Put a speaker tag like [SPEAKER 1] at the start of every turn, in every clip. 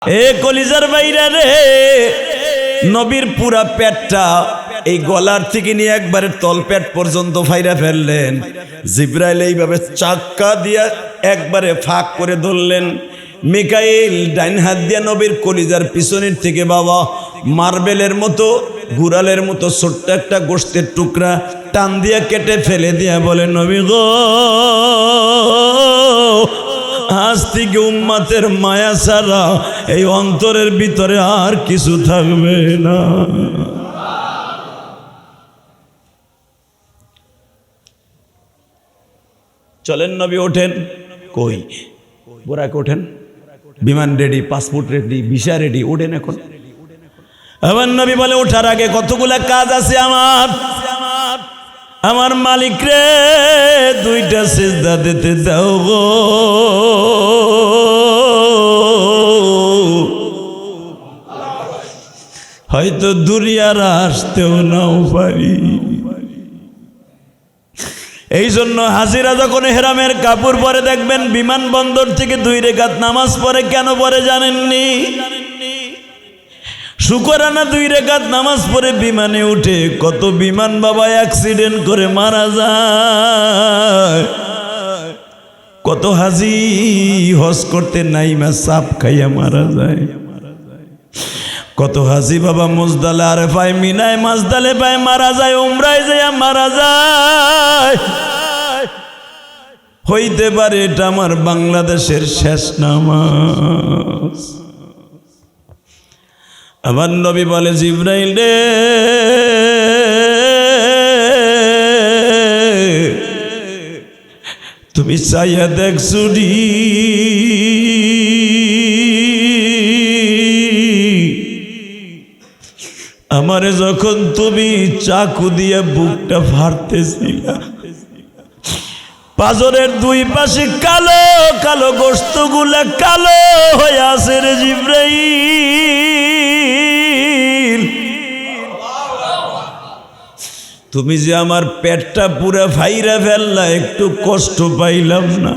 [SPEAKER 1] এ কলিজার বাইরা রে, নবীর পুরা পেটটা এই গলার থেকে নিয়ে একবারে তলপেট পর্যন্ত ফাইরা ফেললেন। জিব্রাইল এইভাবে চাক্কা দিয়া একবারে ফাঁক করে ধরলেন। মিকাইল ডাইন হাত দিয়া নবীর কলিজার পিছনের থেকে বাবা মার্বেলের মতো গুড়ালের মতো ছোট্ট একটা গোশতের টুকরা টান দিয়া কেটে ফেলে দিয়া বলে, নবী গো, আজ থেকে উম্মতের মায়া ছাড়া এই অন্তরের ভিতরে আর কিছু থাকবে না। চলেন নবী ওঠেন। কই বোরাকে ওঠেন, বিমান ready, passport ready, visa ready, ওঠেন এখন। আমার নবী বলে, ওঠার আগে কতগুলা কাজ আছে আমার মালিক রে, দুইটা সিজদা দিতে দাও গো। হয়তো দুনিয়ার আসতেও নাও পারি। এই জন্য হাজিরা যখন হেরামের কাপড় পরে দেখবেন বিমানবন্দর থেকে 2 রাকাত নামাজ পড়ে। কেন পড়ে জানেননি? শুকরানা 2 রাকাত নামাজ পড়ে বিমানে উঠে কত বিমান বাবা অ্যাক্সিডেন্ট করে মারা যায়। কত হাজি হজ করতে নাইমা সাপ খাইয়া মারা যায়। কত হাজি বাবা মুজদালে আরেফায় মিনায় মাজদালে পায় মারা যায়, উমরায় যাইয়া মারা যায়। হইতে পারে এটা আমার বাংলাদেশের শেষ নামাজ। আমার নবী বলে, জিবরাইল রে, তুমি চাইয়া দেখছুরি আমারে যখন তুমি চাকু দিয়ে বুকটা ফাড়তেছিলা, পাজরের 2 পাশে কালো কালো গোশতগুলা কালো হয়ে আছে রে জিবরাইল। তুমি যে আমার পেটটা পুরো ফাইরা ফেললা, একটু কষ্ট পাইলাম না?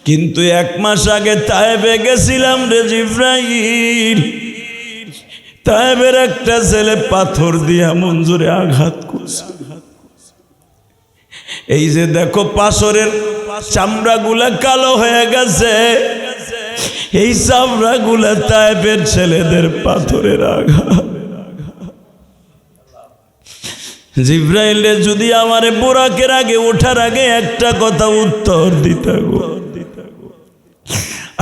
[SPEAKER 1] কিন্তু 1 মাস আগে তায়েবে গেছিলাম রে জিবরাইল। তায়েবের একটা ছেলে পাথর দিয়া মঞ্জুরে আঘাত করছে। এই যে দেখো পাথরের চামড়াগুলা কালো হয়ে গেছে, এই চামড়াগুলা তায়েবের ছেলেদের পাথরের আঘাত। জিবরাইল যদি আমারে বোরাকের আগে ওঠার আগে একটা কথা উত্তর দিতা গো,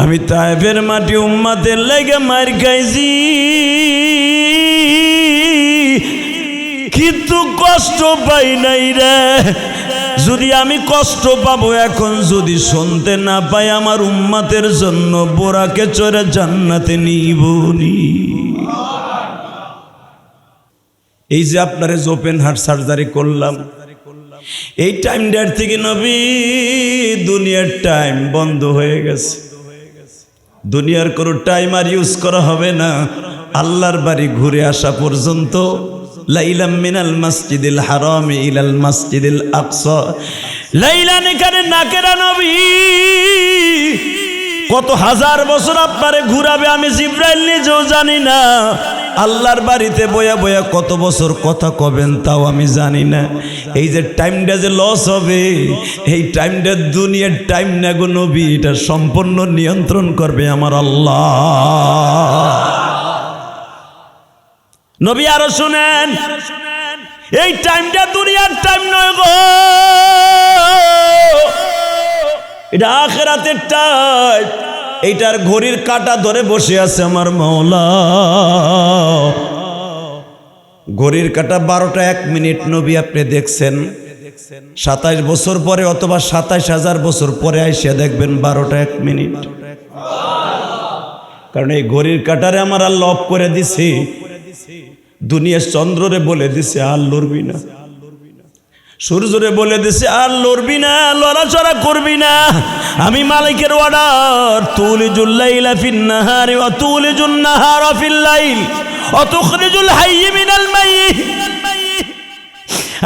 [SPEAKER 1] আমি তায়েবের মাটি উম্মতের লাগে মার খাইছি, কিন্তু কষ্ট পাই নাই রে। যদি আমি কষ্ট পাবো এখন, যদি শুনতে না পাই, আমার উম্মতের জন্য বোরাকে চড়ে জান্নাতে নিবনি। এই যে আপনারে ওপেন হার্ট সার্জারি করলাম, এই টাইমটার থেকে নবী দুনিয়ার টাইম বন্ধ হয়ে গেছে। দুনিয়ার কোনো টাইম আর ইউজ করা হবে না। আল্লাহর বাড়ি ঘুরে আসা পর্যন্ত লাইলাম মিনাল মসজিদিল হারাম ইলাল মসজিদিল আকসা, লাইলান এখানে নাকেরা নবী কত হাজার বছর আপনারে ঘুরাবে আমি জিবরাইল নিজেও জানি না। আল্লাহর বাড়িতে বয়া বয়া কত বছর কথা কবেন তাও আমি জানি না। এই যে টাইমটা যে লস হবে, এই টাইমটা দুনিয়ার টাইম না গো নবী, এটা সম্পূর্ণ নিয়ন্ত্রণ করবে আমার আল্লাহ। নবী আরো শুনেন, এই টাইমটা দুনিয়ার টাইম নয় গো, এটা আখিরাতের টাইম। এইটার ঘড়ির কাঁটা ধরে বসে আছে আমার মাওলা। ঘড়ির কাঁটা 12টা 1 মিনিট নবী আপনি দেখছেন। 27 বছর পরে অথবা 27,000 বছর পরে আইসা দেখবেন 12টা 1 মিনিট। কারণ এই ঘড়ির কাঁটারে আমার আল্লাহ অফ করে দিছি। দুনিয়ার চন্দ্ররে বলে দিছে আর লড়বি না, সূর্যরে বলে দিছে আর লড়বি না, লড়াচড়া করবি না। আমি মালিকের অর্ডার, তুলিজুল লাইলা ফিন নাহারি ওয়া তুলিজুন নাহারা ফিল লাইল ওয়া তুখরিজুল হাইয়্য মিনাল মাইয়্যিত।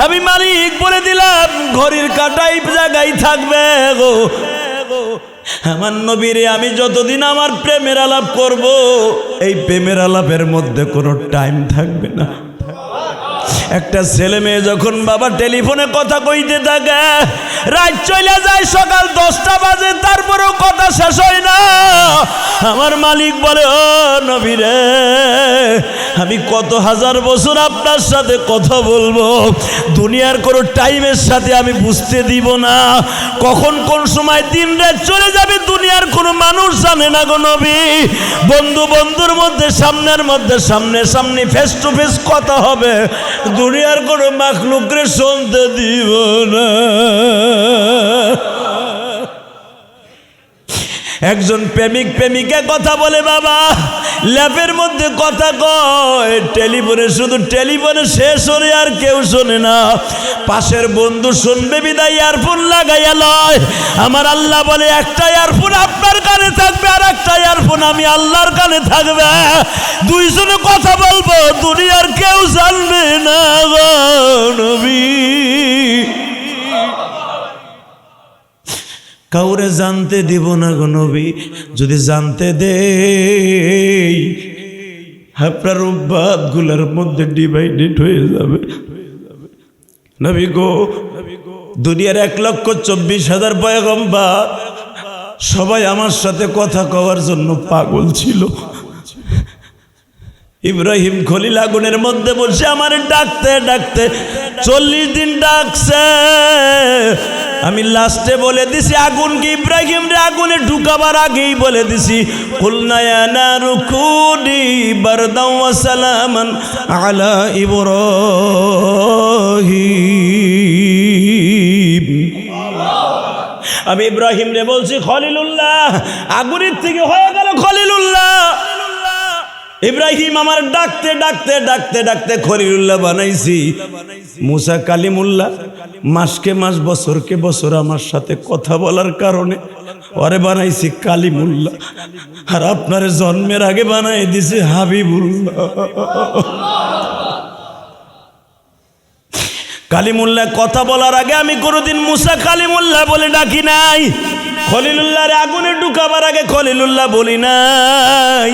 [SPEAKER 1] আমি মালিক বলে দিলাম, ঘড়ির কাঁটা এই জায়গায় থাকবে গো। আমার নবীরে আমি যতদিন আমার প্রেমের আলাপ করব, এই প্রেমের আলাপের মধ্যে কোনো টাইম থাকবে না। একটা ছেলে মেয়ে যখন বাবা টেলিফোনে কথা কইতে থাকে, রাত চলে যায়, সকাল 10টা বাজে, তারপরেও কথা শেষ হয় না। আমার মালিক বলে, ও নবী রে, আমি কত হাজার বছর আপনার সাথে কথা বলবো, দুনিয়ার কোনো টাইমের সাথে আমি বুঝতে দিব না। কখন কোন সময় দিন রাত চলে যাবে দুনিয়ার কোনো মানুষ জানে না গো নবী। বন্ধু বন্ধুর মধ্যে সামনের মধ্যে সামনে সামনে ফেস টু ফেস কথা হবে, দুনিয়ার কোনো মাখলুকরে শুনতে দিব না। একজন প্রেমিক প্রেমিকা কথা বলে বাবা, ল্যাপের মধ্যে কথা কয়, টেলিফোনে শুধু টেলিফোনে শেষ হলে আর কেউ শোনে না। পাশের বন্ধু শুনবে বিদায় ইয়ারফোন লাগাইয়া লয়। আমার আল্লাহ বলে, একটা ইয়ারফোন আপনার কানে থাকবে আর একটা ইয়ারফোন আমি আল্লাহর কানে থাকবে, দুইজনে কথা বলবো, দুনিয়ার কেউ জানবে না গো নবী। কাউরে জানতে দিব না গো নবী, যদি জানতে দেই আপনার উম্মতগুলোর মধ্যে ডিভাইডেড হয়ে যাবে। নবী গো, দুনিয়ার 1,24,000 পয়গম্বর সবাই আমার সাথে কথা কওয়ার জন্য পাগল ছিল। ইব্রাহিম খলিল আগুনের মধ্যে বসে আমার ডাকতে ডাকতে 40 দিন ডাকছে। আমি লাস্টে বলে দিছি, আগুনকে ইব্রাহিম রে আগুনে ঢুকাবার আগেই বলে দিছি, কুলনা ইয়া নারু কুনি বারদাও ওয়া সালামান আলা ইব্রাহিম। আমি ইব্রাহিম রে বলছি, খলিলুল্লাহ, আগুনের থেকে হয়ে গেল খলিলুল্লাহ। ইব্রাহিম আমার ডাকতে ডাকতে ডাকতে ডাকতে খলিলুল্লাহ বানাইছি। মুসা কালিমুল্লাহ, মাসকে মাস বছরকে বছর আমার সাথে কথা বলার কারণে ওরে বানাইছি কালিমুল্লাহ। আর আপনার জন্মের আগে বানাই দিছি হাবিবুল্লাহ। কালিমুল্লাহ কথা বলার আগে আমি কোনোদিন মুসা কালিমুল্লাহ বলে ডাকি নাই। খলিলুল্লাহর আগুনে ঢুকাবার আগে খলিলুল্লাহ বলি নাই।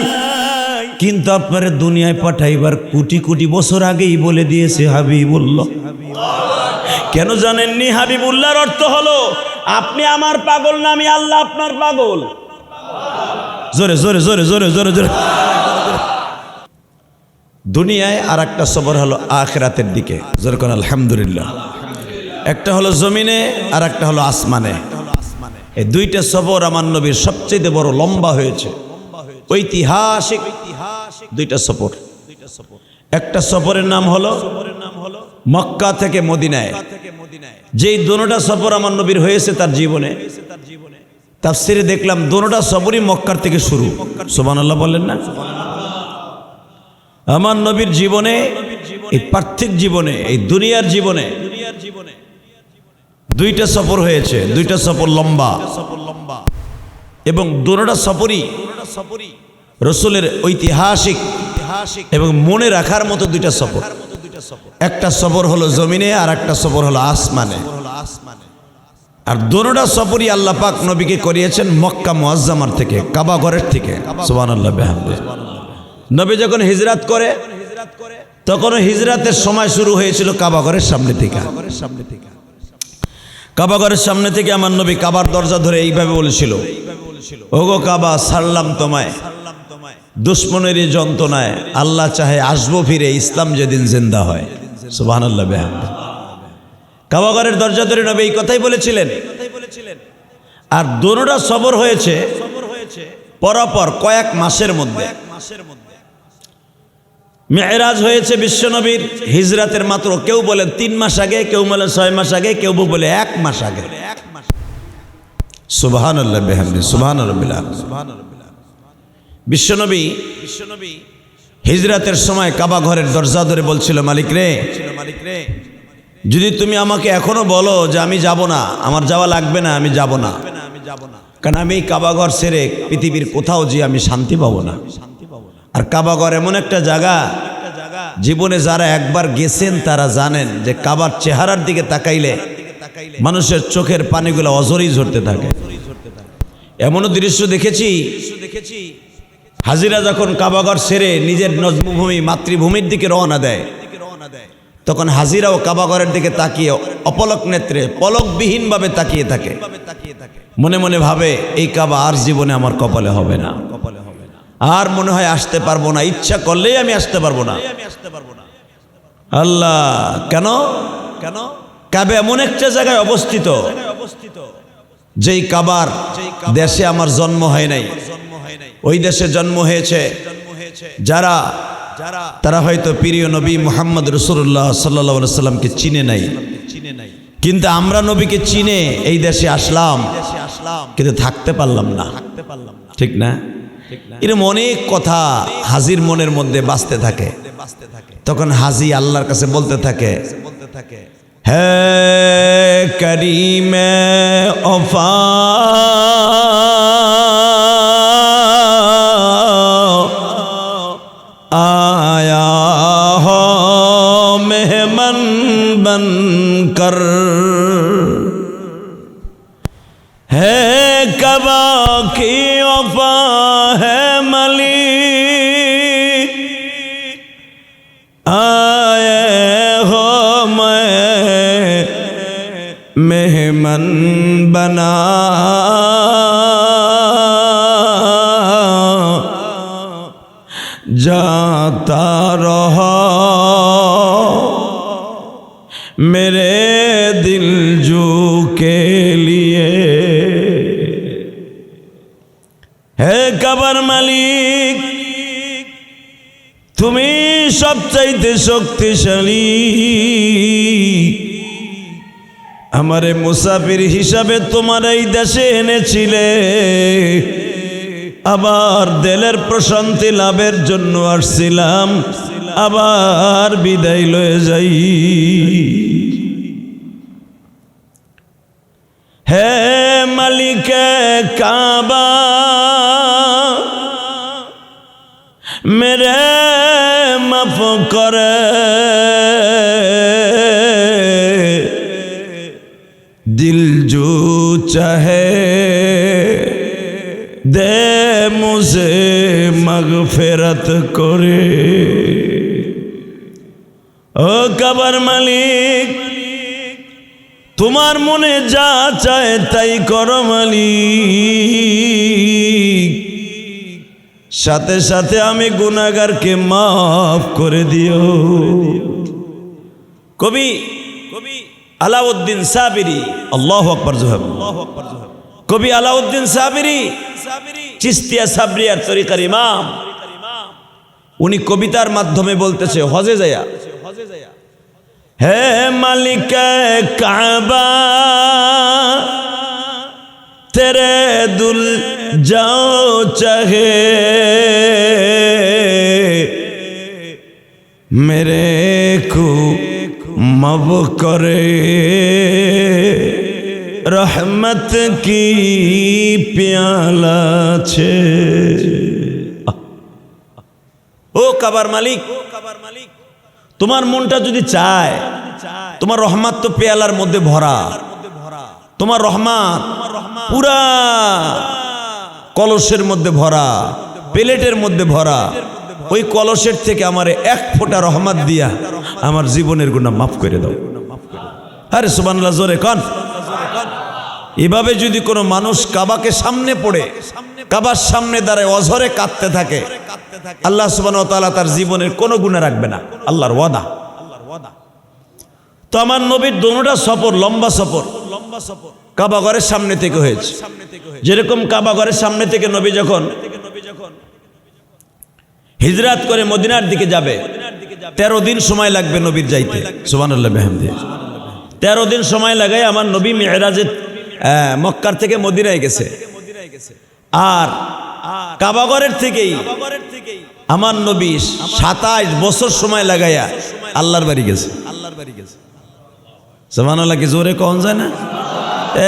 [SPEAKER 1] কিন্তু আপনার দুনিয়ায় পাঠাইবার কোটি কোটি বছর আগেই বলে দিয়েছে হাবিবুল্লাহ। কেন জানেননি? হাবিবুল্লাহর অর্থ হলো আপনি আমার পাগল না, আমি আল্লাহ আপনার পাগল। জোরে জোরে জোরে জোরে জোরে জোরে। দুনিয়ায় আর একটা সফর হলো আখিরাতের দিকে, জোরে কোন আলহামদুলিল্লাহ। একটা হলো জমিনে আর একটা হলো আসমানে। এই দুইটা সফর আমার নবীর সবচেয়ে বড় লম্বা হয়েছে, ঐতিহাসিক দুইটা সফর। একটা সফরের নাম হলো মক্কা থেকে মদিনায়। যেই দোনোটা সফর আমার নবীর হয়েছে তার জীবনে, তাফসিরে দেখলাম দোনোটা সফরই মক্কার থেকে শুরু। সুবহানাল্লাহ বললেন না? আমার নবীর জীবনে, এই পার্থিব জীবনে, এই দুনিয়ার জীবনে দুইটা সফর হয়েছে, দুইটা সফর লম্বা, এবং দোনোটা সফরই রসুলের ঐতিহাসিক এবং মনে রাখার মতো দুইটা সফর। একটা সফর হলো জমিনে আর একটা সফর হলো আসমানে। আর দোনোটা সফরই আল্লাহ পাক নবীকে করিয়েছেন মক্কা মুআজ্জামার থেকে, কাবা ঘরের থেকে। সুবহানাল্লাহ বিহামদিহি। নবী যখন হিজরাত করে তখন হিজরাতের সময় শুরু হয়েছিল কাবা ঘরের সামনে থেকে। কাবা ঘরের সামনে থেকে আমার নবী কাবার দরজা ধরে এইভাবে বলেছিল, ওগো কাবা, ছাড়লাম তোমায় দুশ্মনের যন্ত্রণায়, আল্লাহ চাহে আসবো ফিরে, ইসলাম যেদিন জিন্দা হয়। সুবহানাল্লাহ বিহামদিহি। কাবা ঘরের দরজা ধরে নবী এই কথাই বলেছিলেন। আর দোনোটা সফর হয়েছে পরপর কয়েক মাসের মধ্যে। মেরাজ হয়েছে বিশ্বনবীর হিজরাতের মাত্র, কেউ বলেন 3 মাস আগে, কেউ বলেন 6 মাস আগে, কেউ বলে 1 মাস আগে। সুবহানাল্লাহ বিহামদিহি, সুবহানাল্লাহ। বিশ্বনবী হিজরাতের সময় কাবা ঘরের দরজা ধরে বলছিল, মালিক রে, যদি তুমি আমাকে এখনো বলো যে আমি যাব না, আমার যাওয়া লাগবে না, আমি যাব না, কারণ আমি এই কাবা ঘর ছেড়ে পৃথিবীর কোথাও যে আমি শান্তি পাবো না। আর কাবা ঘর এমন একটা জায়গা, জীবনে যারা একবার গেছেন তারা জানেন যে কাবার চেহারার দিকে তাকাইলে মানুষের চোখের পানিগুলো অঝরেই ঝরতে থাকে। এমনও দৃশ্য দেখেছি, হাজিরা যখন কাবাঘর ছেড়ে নিজের জন্মভূমি মাতৃভূমির দিকে রওনা দেয়, তখন হাজিরাও কাবাঘরের দিকে তাকিয়ে অপলক নেত্রে পলকবিহীনভাবে তাকিয়ে থাকে, মনে মনে ভাবে এই কাবা আর জীবনে আমার কপালে হবে না, আর মনে হয় আসতে পারবো না, ইচ্ছা করলেই আমি আসতে পারবো না। আল্লাহ, কেন? কাবা এমন একটা জায়গায় অবস্থিত যেই কাবার দেশে আমার জন্ম হয় নাই, ওই দেশে জন্ম হয়েছে যারা তারা হয়তো প্রিয় নবী মুহাম্মদ রাসূলুল্লাহ সাল্লাল্লাহু আলাইহি সাল্লামকে চিনে নাই, কিন্তু আমরা নবীকে চিনে এই দেশে আসলাম, কিন্তু থাকতে পারলাম না, ঠিক না? এরকম অনেক কথা হাজির মনের মধ্যে বাজতে থাকে। তখন হাজি আল্লাহর কাছে বলতে থাকে, হে করিমে ওফা, आया हो मेहमान बनकर, है कबा की वफा है मली, आए हो मैं मेहमान बना, जाता रहा मेरे दिल जो के लिए, है कबर मालिक তুমি সবচাইতে শক্তিশালী, আমারে মুসাফির হিসাবে তোমার এই দেশে এনেছিলে, আবার দিলের প্রশান্তি লাভের জন্য আসছিলাম, আবার বিদায় লয়ে যাই। হে মালিকে কাবা, মেরে মাফ করে, দিল জো চাহে দে মুঝে মাগফিরাত করে। ও কবর মালিক, তোমার মনে যা চায় তাই করো মালিক, সাথে সাথে আমি গুনাহগারকে মাফ করে দিও। কবি আলাউদ্দিন সাবিরি, আল্লাহু আকবার জোহর, কবি আলাউদ্দিন সাবিরি চিস্তিয়া সাবরিয়ার তরিকার ইমাম, উনি কবিতার মাধ্যমে বলতেছে হজে যায়া, হে মালিক কাবা তেরে দুল যাও চাহে, মেরে কো মাফ করে, রহমত কি পেয়ালা ছে। ও কাবার মালিক, তোমার মনটা যদি চায়, তোমার রহমত তো পেয়ালার মধ্যে ভরা, তোমার রহমত পুরা কলসের মধ্যে ভরা, প্লেটের মধ্যে ভরা, ওই কলসের থেকে আমারে এক ফোঁটা রহমত দিয়া আমার জীবনের গুনাহ মাফ করে দাও। আরে সুবহানাল্লাহ, জোরে কন। এভাবে যদি কোনো মানুষ কাবাকে সামনে পড়ে, কাবার সামনে দাঁড়ায় অঝরে কাঁদতে থাকে, আল্লাহ সুবহানাহু ওয়া তাআলা তার জীবনের কোনো গুনাহ রাখবে না, আল্লাহর ওয়াদা। তো আমার নবীর দোনোটা সফর লম্বা সফর, কাবা ঘরের সামনে থেকে হয়েছে। যেরকম কাবা ঘরের সামনে থেকে নবী যখন হিজরাত করে মদিনার দিকে যাবে, 13 দিন সময় লাগবে নবীর যাইতে। সুবহানাল্লাহ বিহামদিহি। 13 দিন সময় লাগায় আমার নবী মিরাজে মক্কার থেকে মদিনায় গেছে। আর কাবা ঘরের থেকেই আমার নবী 27 বছর সময় লাগাইয়া আল্লাহর বাড়ি গেছে। সুবহানাল্লাহ, কি জোরে কোন যায় না?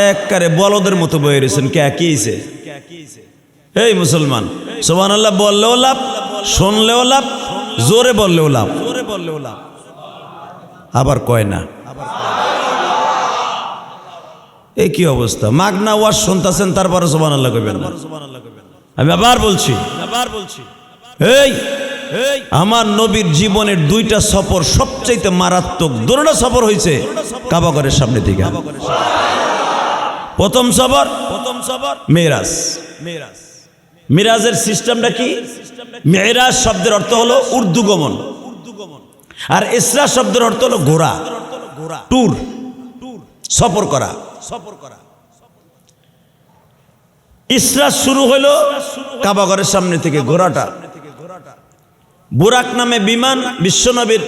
[SPEAKER 1] একবারে বলদের মতো বয়ে রয়েছেন। কে কি হইছে? এই মুসলমান, সুবহানাল্লাহ বললেও লাভ, শুনলেও লাভ, জোরে বললেও লাভ, আবার কয় না। এই কি অবস্থা? মাগনা ওয়াজ শুনতেছেন, তারপরে সুবহানাল্লাহ কইবেন না। আমি আবার বলছি, এই আমার নবীর জীবনের দুইটা সফর সবচাইতে মারাত্মক। দুটোটা সফর হয়েছে কাবাগরের সামনে থেকে। প্রথম সফর মেরাজ। মিরাজের সিস্টেমটা কি? মেরাজ শব্দের অর্থ হলো ঊর্ধ্বগমন, আর ইসরা শব্দের অর্থ হলো ঘোরা, ট্যুর, সফর করা। ইসরা শুরু হলো কাবাগরের সামনে থেকে, ঘোরাটা। বুরাক নামে বিমান বিশ্বনবীর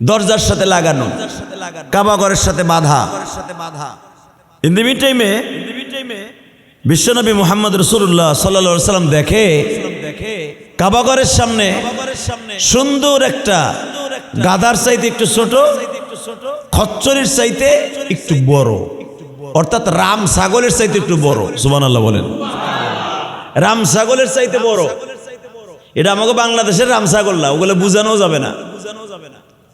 [SPEAKER 1] দরজার সাথে লাগানো, কাবাগরের সাথে বাঁধা। ইন দি মিড টাইমে বিশ্বনবী মুহাম্মদ রাসূলুল্লাহ সাল্লাল্লাহু আলাইহি ওয়াসাল্লাম দেখে কাবাগরের সামনে সুন্দর একটা গাধার চাইতে একটু ছোট, খচ্চরের চাইতে একটু বড়, অর্থাৎ রাম ছাগলের চাইতে একটু বড়। সুবহানাল্লাহ বলেন। রাম ছাগলের চাইতে বড়। এটা আমাকে বাংলাদেশের রাম ছাগল না, ওগুলো বুঝানো যাবে না।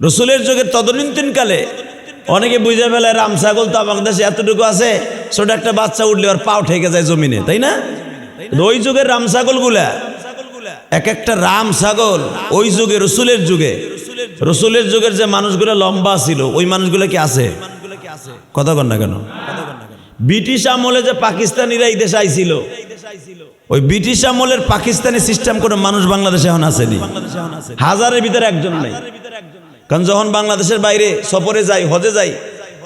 [SPEAKER 1] রসুলের যুগের তদানীন্তনকালে অনেকে বুঝে ফেলে রাম ছাগল তো আমাদের দেশে এতটুকু আছে, ছোট একটা বাচ্চা উঠলে ওর পাও ঠেকে যায় জমিনে, তাই না? ওই যুগের রাম ছাগল গুলা, এক একটা রাম ছাগল ওই যুগে, রসুলের যুগের যে মানুষগুলো লম্বা ছিল, ওই মানুষগুলো কি আছে? কথা কন না কেন? ব্রিটিশ আমলে যে পাকিস্তানিরা এই দেশে আইছিল, ওই ব্রিটিশ আমলের পাকিস্তানি সিস্টেম করে মানুষ বাংলাদেশে এখন আসেনি, হাজারের ভিতরে একজন নাই। কারণ যখন বাংলাদেশের বাইরে সফরে যাই, হজে যাই,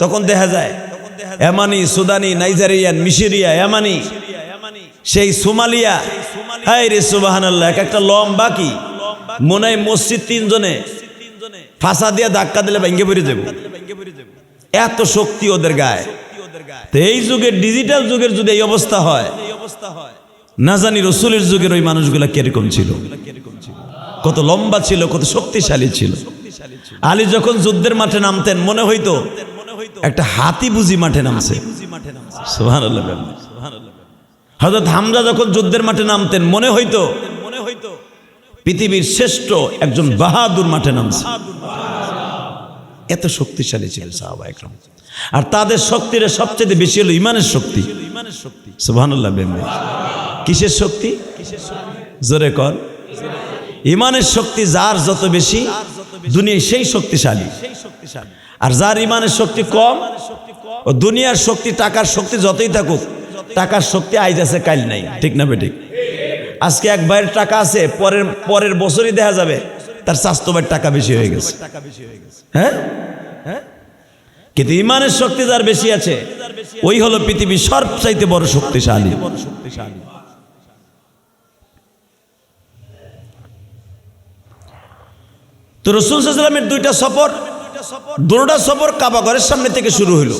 [SPEAKER 1] তখন দেখা যায় এমানি, সুদানি, নাইজেরিয়ান, মিশরিয়া, এমানি, সেই সোমালিয়া, হায় রে সুবহানাল্লাহ, এক একটা লম্বা কি মনে হয় মসজিদ তিনজনে ফাঁসা দিয়ে ধাক্কা দিলে ভেঙে পড়ে যাবো, এত শক্তি ওদের গায়ে। তো এই যুগের, ডিজিটাল যুগের যদি এই অবস্থা হয়, না জানি রসুলের যুগের ওই মানুষগুলা কিরকম ছিল, কত লম্বা ছিল, কত শক্তিশালী ছিল। আলী যখন যুদ্ধের মাঠে নামতেন মনে হইতো একটা হাতি বুঝি মাঠে নামছে। সুবহানাল্লাহ। হযরত হামজা যখন যুদ্ধের মাঠে নামতেন মনে হইতো পৃথিবীর শ্রেষ্ঠ একজন বাহাদুর মাঠে নামছে। এত শক্তিশালী ছিল সাহাবা একরাম। আর তাদের শক্তির সবচেয়ে বেশি হলো ইমানের শক্তি। সুবহানাল্লাহ। কিসের শক্তি? জোরে কর। ইমানের শক্তি যার যত বেশি, দুনিয়ায় সেই শক্তিশালী। আর যার ইমানের শক্তি কম, ও দুনিয়ার শক্তি, টাকার শক্তি যতই থাকুক, টাকার শক্তি আইজ আছে কাল নাই, ঠিক না বেঠিক? আজকে এক ভাইয়ের টাকা আছে, পরের বছরই দেখা যাবে তার স্বাস্থ্য ভাইয়ের টাকা বেশি হয়ে গেছে। হ্যাঁ, কিন্তু ইমানের শক্তি যার বেশি আছে, ওই হলো পৃথিবীর সবচাইতে বড় শক্তিশালী। তো রাসূল সাল্লাল্লাহু আলাইহি ওয়াসাল্লামের দুটোটা সফর কাবাগরের সামনে থেকে শুরু হলো।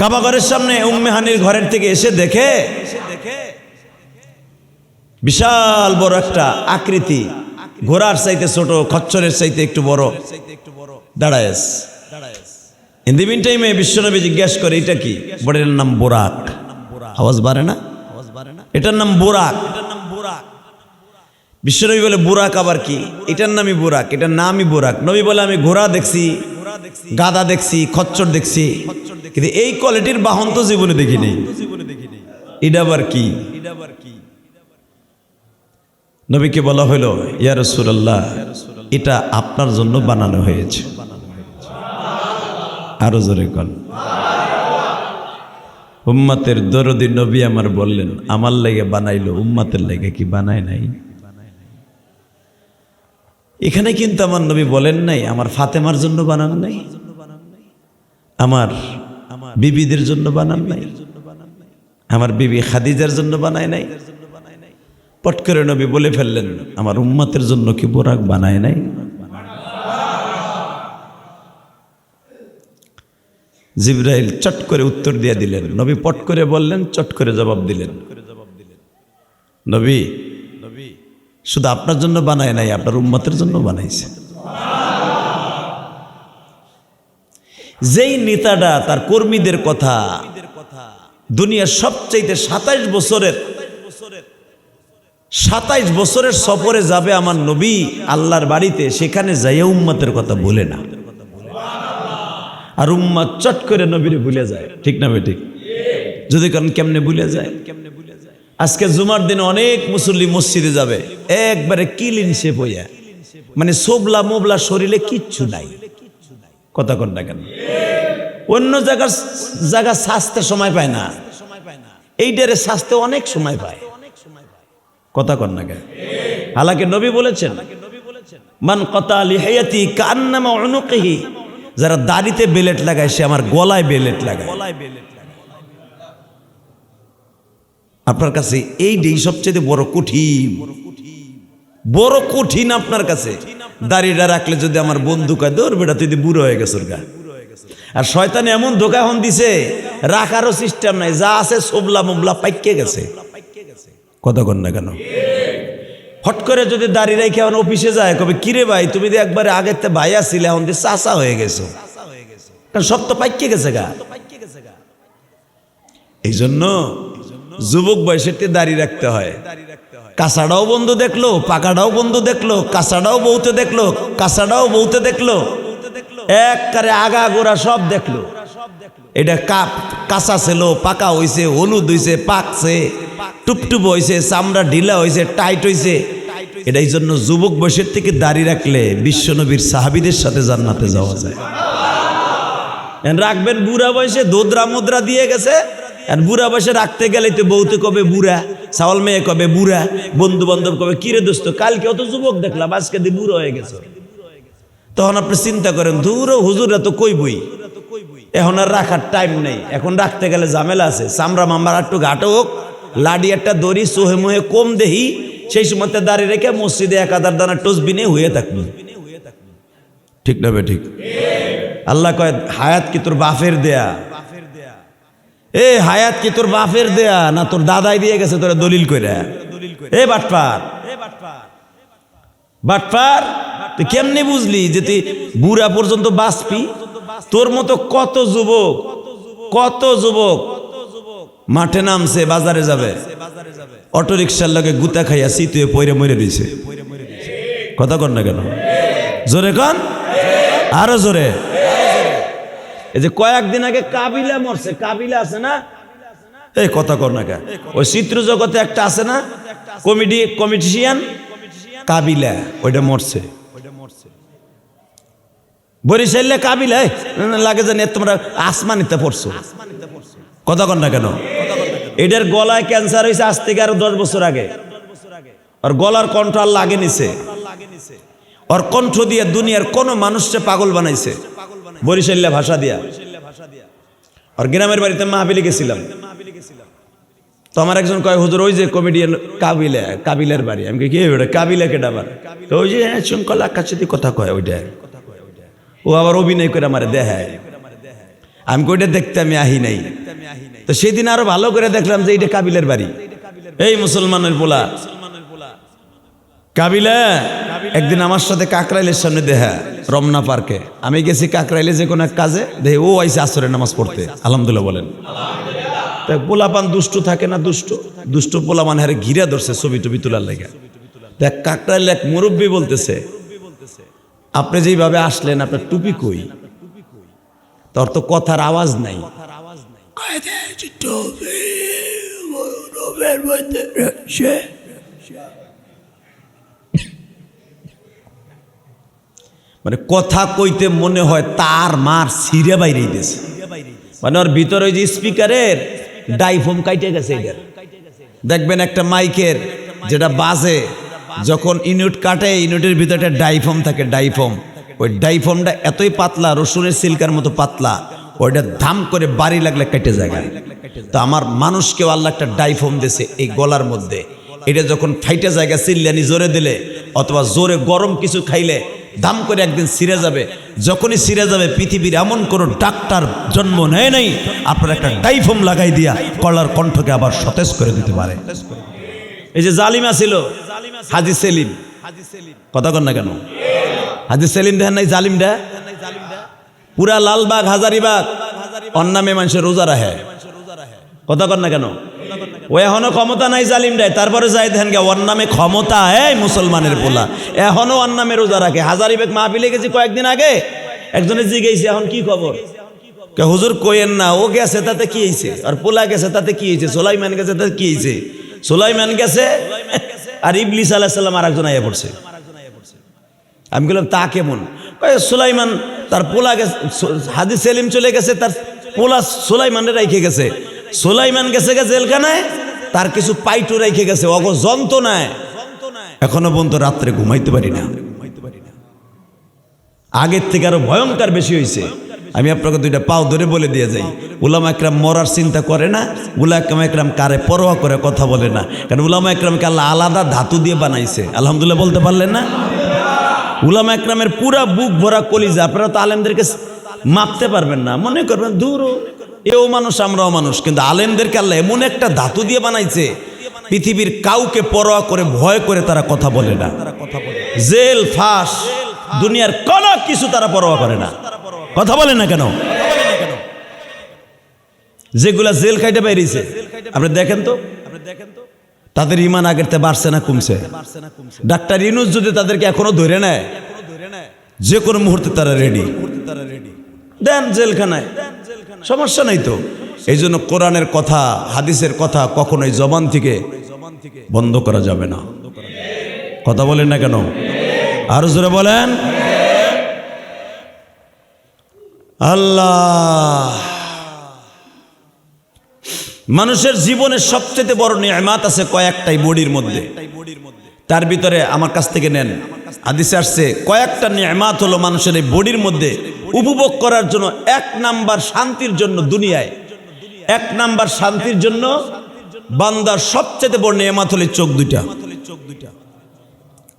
[SPEAKER 1] কাবাগরের সামনে উম্মে হানির ঘরের থেকে এসে দেখে বিশাল বড় একটা আকৃতি, ঘোড়ার চাইতে ছোট, খচ্চরের চাইতে একটু বড় দাঁড়ায় আছে। ইন দি মিন টাইমে বিশ্বনবী জিজ্ঞাসা করে, এটা কি? বলে, এটার নাম বুরাক। আওয়াজ বাড়ে না? এটার নাম বুরাক। বিশ্বনবী বলে, বুরাক আবার কি? এটার নামই বুরাক, এটার নামই বুরাক। নবী বলে, আমি ঘোড়া দেখছি, গাধা দেখছি, খচ্চর দেখছি, কিন্তু এই কোয়ালিটির বাহন তো জীবনে দেখি নেই। এটা আবার কি? নবীকে বলা হলো, ইয়া রাসূলুল্লাহ, এটা আপনার জন্য বানানো হয়েছে। আরো জোরে কর। উম্মতের দরদি নবী আমার বললেন, আমার লাগে বানাইলো, উম্মতের লাগে কি বানায় নাই? এখানে কিন্তু আমার নবী বলেন নাই আমার ফাতেমার জন্য বানান নাই, আমার বিবিদের জন্য বানান নাই, আমার বিবি খাদিজার জন্য বানায় নাই। পট করে নবী বলে ফেললেন, আমার উম্মতের জন্য কি বোরাক বানায় নাই? জিবরাইল চট করে উত্তর দিয়ে দিলেন, নবী পট করে বললেন, চট করে জবাব দিলেন, নবী শুধু আপনার জন্য বানায় নাই, আপনার উম্মতের জন্য বানাইছে। যেই নেতাটা তার কর্মীদের কথা দুনিয়ার সবচাইতে 27 বছরের সফরে যাবে আমার নবী আল্লাহর বাড়িতে, সেখানে যাইয়া উম্মতের কথা বলে না। আর উম্মাত চট করে নবীরে ভুলে যায়। ঠিক না বেঠিক? যদি কারণ কেমনে ভুলে যায়? আজকে জুমার দিনে অনেক মুসল্লি মসজিদে যাবে একবারে কিলিন শেপ হইয়া, মানে সোবলা মোবলা শরীরে কিচ্ছু নাই। কথা কন না কেন? অন্য জায়গা স্বাস্থ্যের সময় পায় না, এইটারে স্বাস্থ্য অনেক সময় পায়। কথা কন না কেন? হালাকে নবী বলেছেন, মান কাতা লিহিয়াতি কান্নামা উনুকিহি, যারা দাড়িতে বেলেট লাগায় সে আমার গলায় বেলেট লাগায়। আপনার কাছে এইটাই সবচেয়ে বড় কঠিন, বড় কঠিন আপনার কাছে। দাড়িটা রাখলে যদি আমার বন্ধু কয় দৌড় বেটা তুই বুড়ো হয়ে গেছ গা, আর শয়তান এমন ধোকা হন দিছে রাখারও সিস্টেম নাই, যা আছে সোবলা মোবলা পাইকে গেছে। কথা কন না কেন? হট করে যদি দাড়ি রেখে এখন অফিসে যায় কবে কিরে ভাই তুমি তো একবারে আগের তে ভাই আসছিলে এখন দিয়ে চাচা হয়ে গেছো, কারণ সব তো পাইকে গেছে গা। এই জন্য যুবক বয়সের দাড়ি রাখতে হয়। কাঁচাটাও বন্ধু দেখলো, পাকাটাও বন্ধু দেখলো, কাঁচাটাও বউতে দেখলো, কাঁচাটাও বউতে দেখলো, একবারে আগা গোড়া সব দেখলো। এটা কাঁচা ছিল, পাকা হইছে, হলুদ হইছে, পাকছে, টুপটুপ হইছে, চামড়া ঢিলা হইছে, টাইট হইছে। এটাই জন্য যুবক বয়সের থেকে দাড়ি রাখলে বিশ্বনবীর সাহাবীদের সাথে জান্নাতে যাওয়া যায়। রাখবেন বুড়া বয়সে দোদরা মুদ্রা দিয়ে গেছে, আর বুড়া বয়সে রাখতে গেলে তো বউতে কবে বুড়া, চাওয়াল মেয়ে কবে বুড়া, বন্ধু বান্ধব কবে কিরে দোস্ত কালকে অত যুবক দেখলাম আজকে দিয়ে বুড়ো হয়ে গেছে। তখন আপনি চিন্তা করেন ধুর হুজুরা তো কইবই, এখন আর রাখার টাইম নেই, এখন রাখতে গেলে ঝামেলা আছে। চামড়া মামড়া একটু ঘাটো হোক, লাডি একটা দড়ি সোহে মোহে কম দেহি, সেই সময় দাঁড়িয়ে রেখে মসজিদে 1000 দানা টসবি নিয়ে হয়ে থাকবি। ঠিক না বে ঠিক? আল্লাহ কয় হায়াত কি তোর বাপের দেয়া? এ হায়াত কি তোর বাপের দেয়া না তোর দাদাই দিয়ে গেছে তোরা দলিল কইরা? এ বাটপার, বাটপার তুই কেমনে বুঝলি যে তুই বুড়া পর্যন্ত বাঁচবি? তোর মতো কত যুবক মাঠে নামছে, বাজারে যাবে, অটো রিক্সার লগে গুতা খাইয়া সিতুয়ে পয়রে মরে রইছে। কথা কন না কেন? জোরে কন, আরো জোরে। এই যে কয়েকদিন আগে কাবিলা মরছে, কাবিলা আছে না? এই কথা কর না কেন? ওই চিত্র জগতে একটা আছে না কমেডিয়ান কাবিলা, ওইটা মরছে। বরিশালে কাবিলা লাগে জানি তোমরা আসমানিতে পড়ছো। কথা কন না কেন? এটার গলায় ক্যান্সার হয়েছে আজ থেকে আরো 10 বছর আগে। আর গলার কণ্ঠ আল্লাহ আগে নিছে, ওর কণ্ঠ দিয়ে দুনিয়ার কোন মানুষকে পাগল বানাইছে বরিশাল্লা ভাষা দিয়া। আর গ্রামের বাড়িতে মাহফিলে গেছিলাম, তো আমার একজন কয় হুজুর ওই যে কমেডিয়ান কাবিলার বাড়ি। আমি কি ওটা কাবিলা কেটা আবার? তো ওই যে শঙ্কলা কাছে কথা কয় ওইটা, ও আবার অভিনয় করে আমার দেখায়। আমি ওইটা দেখতে আমি আহি নাই। তো সেদিন আরো ভালো করে দেখলাম যে এটা কাবিলার বাড়ি। এই মুসলমানের পোলা কাবিলা একদিন আমার সাথে কাকরাইলের সামনে দেখা, রমনা পার্কে। আমি গেছি কাকরাইলে যে কোনো এক কাজে, দেখে ও আইসে আসরের নামাজ পড়তে। আলহামদুলিল্লাহ বলেন। পোলাপান দুষ্ট থাকে না, দুষ্ট পোলাপান হারে ঘিরা ধরছে ছবি টবি তোলার লেগে। দেখ কাকরাইলে এক মুরব্বী বলতেছে, আপনি যেভাবে আসলেন আপনার টুপি কই? তোর তো কথার আওয়াজ নাই। মানে কথা কইতে মনে হয় তার মার ছিঁড়ে বাইরে গেছে, মানে ওর ভিতরে ওই যে স্পিকারের ডাইফোম কাইটে গেছে। এটার দেখবেন একটা মাইকের যেটা বাজে যখন ইউনিট কাটে, ইউনিটের ভিতরে একটা ডাইফোম থাকে, ডাইফোম। ওই ডাইফোমটা এতই পাতলা, রসুনের সিল্কার মতো পাতলা, ওইটা ধাম করে বাড়ি লাগলে কেটে যায়। তো আমার মানুষকেও আল্লাহ একটা ডাইফোম দিয়েছে এই গলার মধ্যে। এটা যখন ফাইটে জায়গা চিল্লানি জোরে দিলে অথবা জোরে গরম কিছু খাইলে দাম করে একদিন ছিঁড়ে যাবে। যখনই ছিঁড়ে যাবে পৃথিবীর এমন কোনো ডাক্তার জন্ম নেয় নাই আপনার একটা ডাইফোম লাগাই দিয়া গলার কণ্ঠকে আবার সতেজ করে দিতে পারে। এই যে জালিমা ছিল হাজী সেলিম, কথা কন না কেন? হাজী সেলিম দেখেন নাই জালিমটা? পুরা লালবাগ হাজারিবাগ ওর নামে মানুষের রোজা রাখে। কথা কন না কেন? ও এখনো ক্ষমতা নাই জালিমটাই, তারপরে যাই দেখেন গে ওর নামে ক্ষমতা। এই মুসলমানের পোলা এখনো ওর নামে রোজা রাখে। হাজারিবাগ মাহফিলে গেছি কয়েকদিন আগে, একজনে জিজ্ঞেস এখন কি খবর? হুজুর কইেন না, ও গেছে তাতে কি হয়েছে, আর পোলা গেছে তাতে কি হয়েছে, সুলাইমান গেছে তাতে কি হয়েছে, সুলাইমান গেছে আর ইবলিস আলাইহিস সালাম আরেকজন আইয়া পড়ছে। আমি বললাম তা কেমন? সুলাইমান তার পোলা গেছে, হাজি সেলিম চলে গেছে, তার পোলা সুলাইমানের রাইখে গেছে, সুলাইমান গেছে জেলখানায়, তার কিছু পাইটু রাইখে গেছে অগ যন্ত্রণায়, এখনো পর্যন্ত রাত্রে ঘুমাইতে পারি না। আগের থেকে আরো ভয়ঙ্কর বেশি হয়েছে। আমি আপনাকে দুইটা পাও ধরে বলে দিয়ে যাই, উলামা একরাম মরার চিন্তা করে না, উলামা একরাম কারে পরোয়া করে কথা বলে না, কারণ উলামা একরামকে আল্লাহ আলাদা ধাতু দিয়ে বানাইছে। আলহামদুলিল্লাহ বলতে পারলেন না? উলামা একরামের পুরা বুক ভরা কলিজা। আপনারা তো আলেমদেরকে মাপতে পারবেন না, মনে করবেন দূর এও মানুষ আমরাও মানুষ, কিন্তু আলেমদেরকে আল্লাহ এমন একটা ধাতু দিয়ে বানাইছে, পৃথিবীর কাউকে পরোয়া করে ভয় করে তারা কথা বলে না। জেল ফাঁস দুনিয়ার কোন কিছু তারা পরোয়া করে না। কথা বলে না কেন? যেগুলা জেল খাইতে বেরিয়েছে আপনি দেখেন তো, তাদের ইমান আগের থেকে বাড়ছে না কমছে? ডাক্তার ইউনূস যদি তাদেরকে এখনো ধরে নেয়, যে কোনো মুহূর্তে তারা রেডি, দেন জেলখানায়, সমস্যা নাই তো। এই জন্য কোরআনের কথা হাদিসের কথা কখনোই জবান থেকে বন্ধ করা যাবে না। কথা বলেন না কেন? আরো জোরে বলেন। আল্লাহ মানুষের জীবনের সবচেয়ে বড় নিয়ামত আছে কয়েকটাই বডির মধ্যে, তার ভিতরে আমার কাছ থেকে নেন, হাদিসে আসছে কয়েকটা নিয়ামত হলো মানুষের এই বডির মধ্যে উপভোগ করার জন্য। এক নাম্বার শান্তির জন্য, দুনিয়ায় এক নাম্বার শান্তির জন্য বান্দার সবচেয়ে বড় নিয়ামত হলো চোখ দুইটা।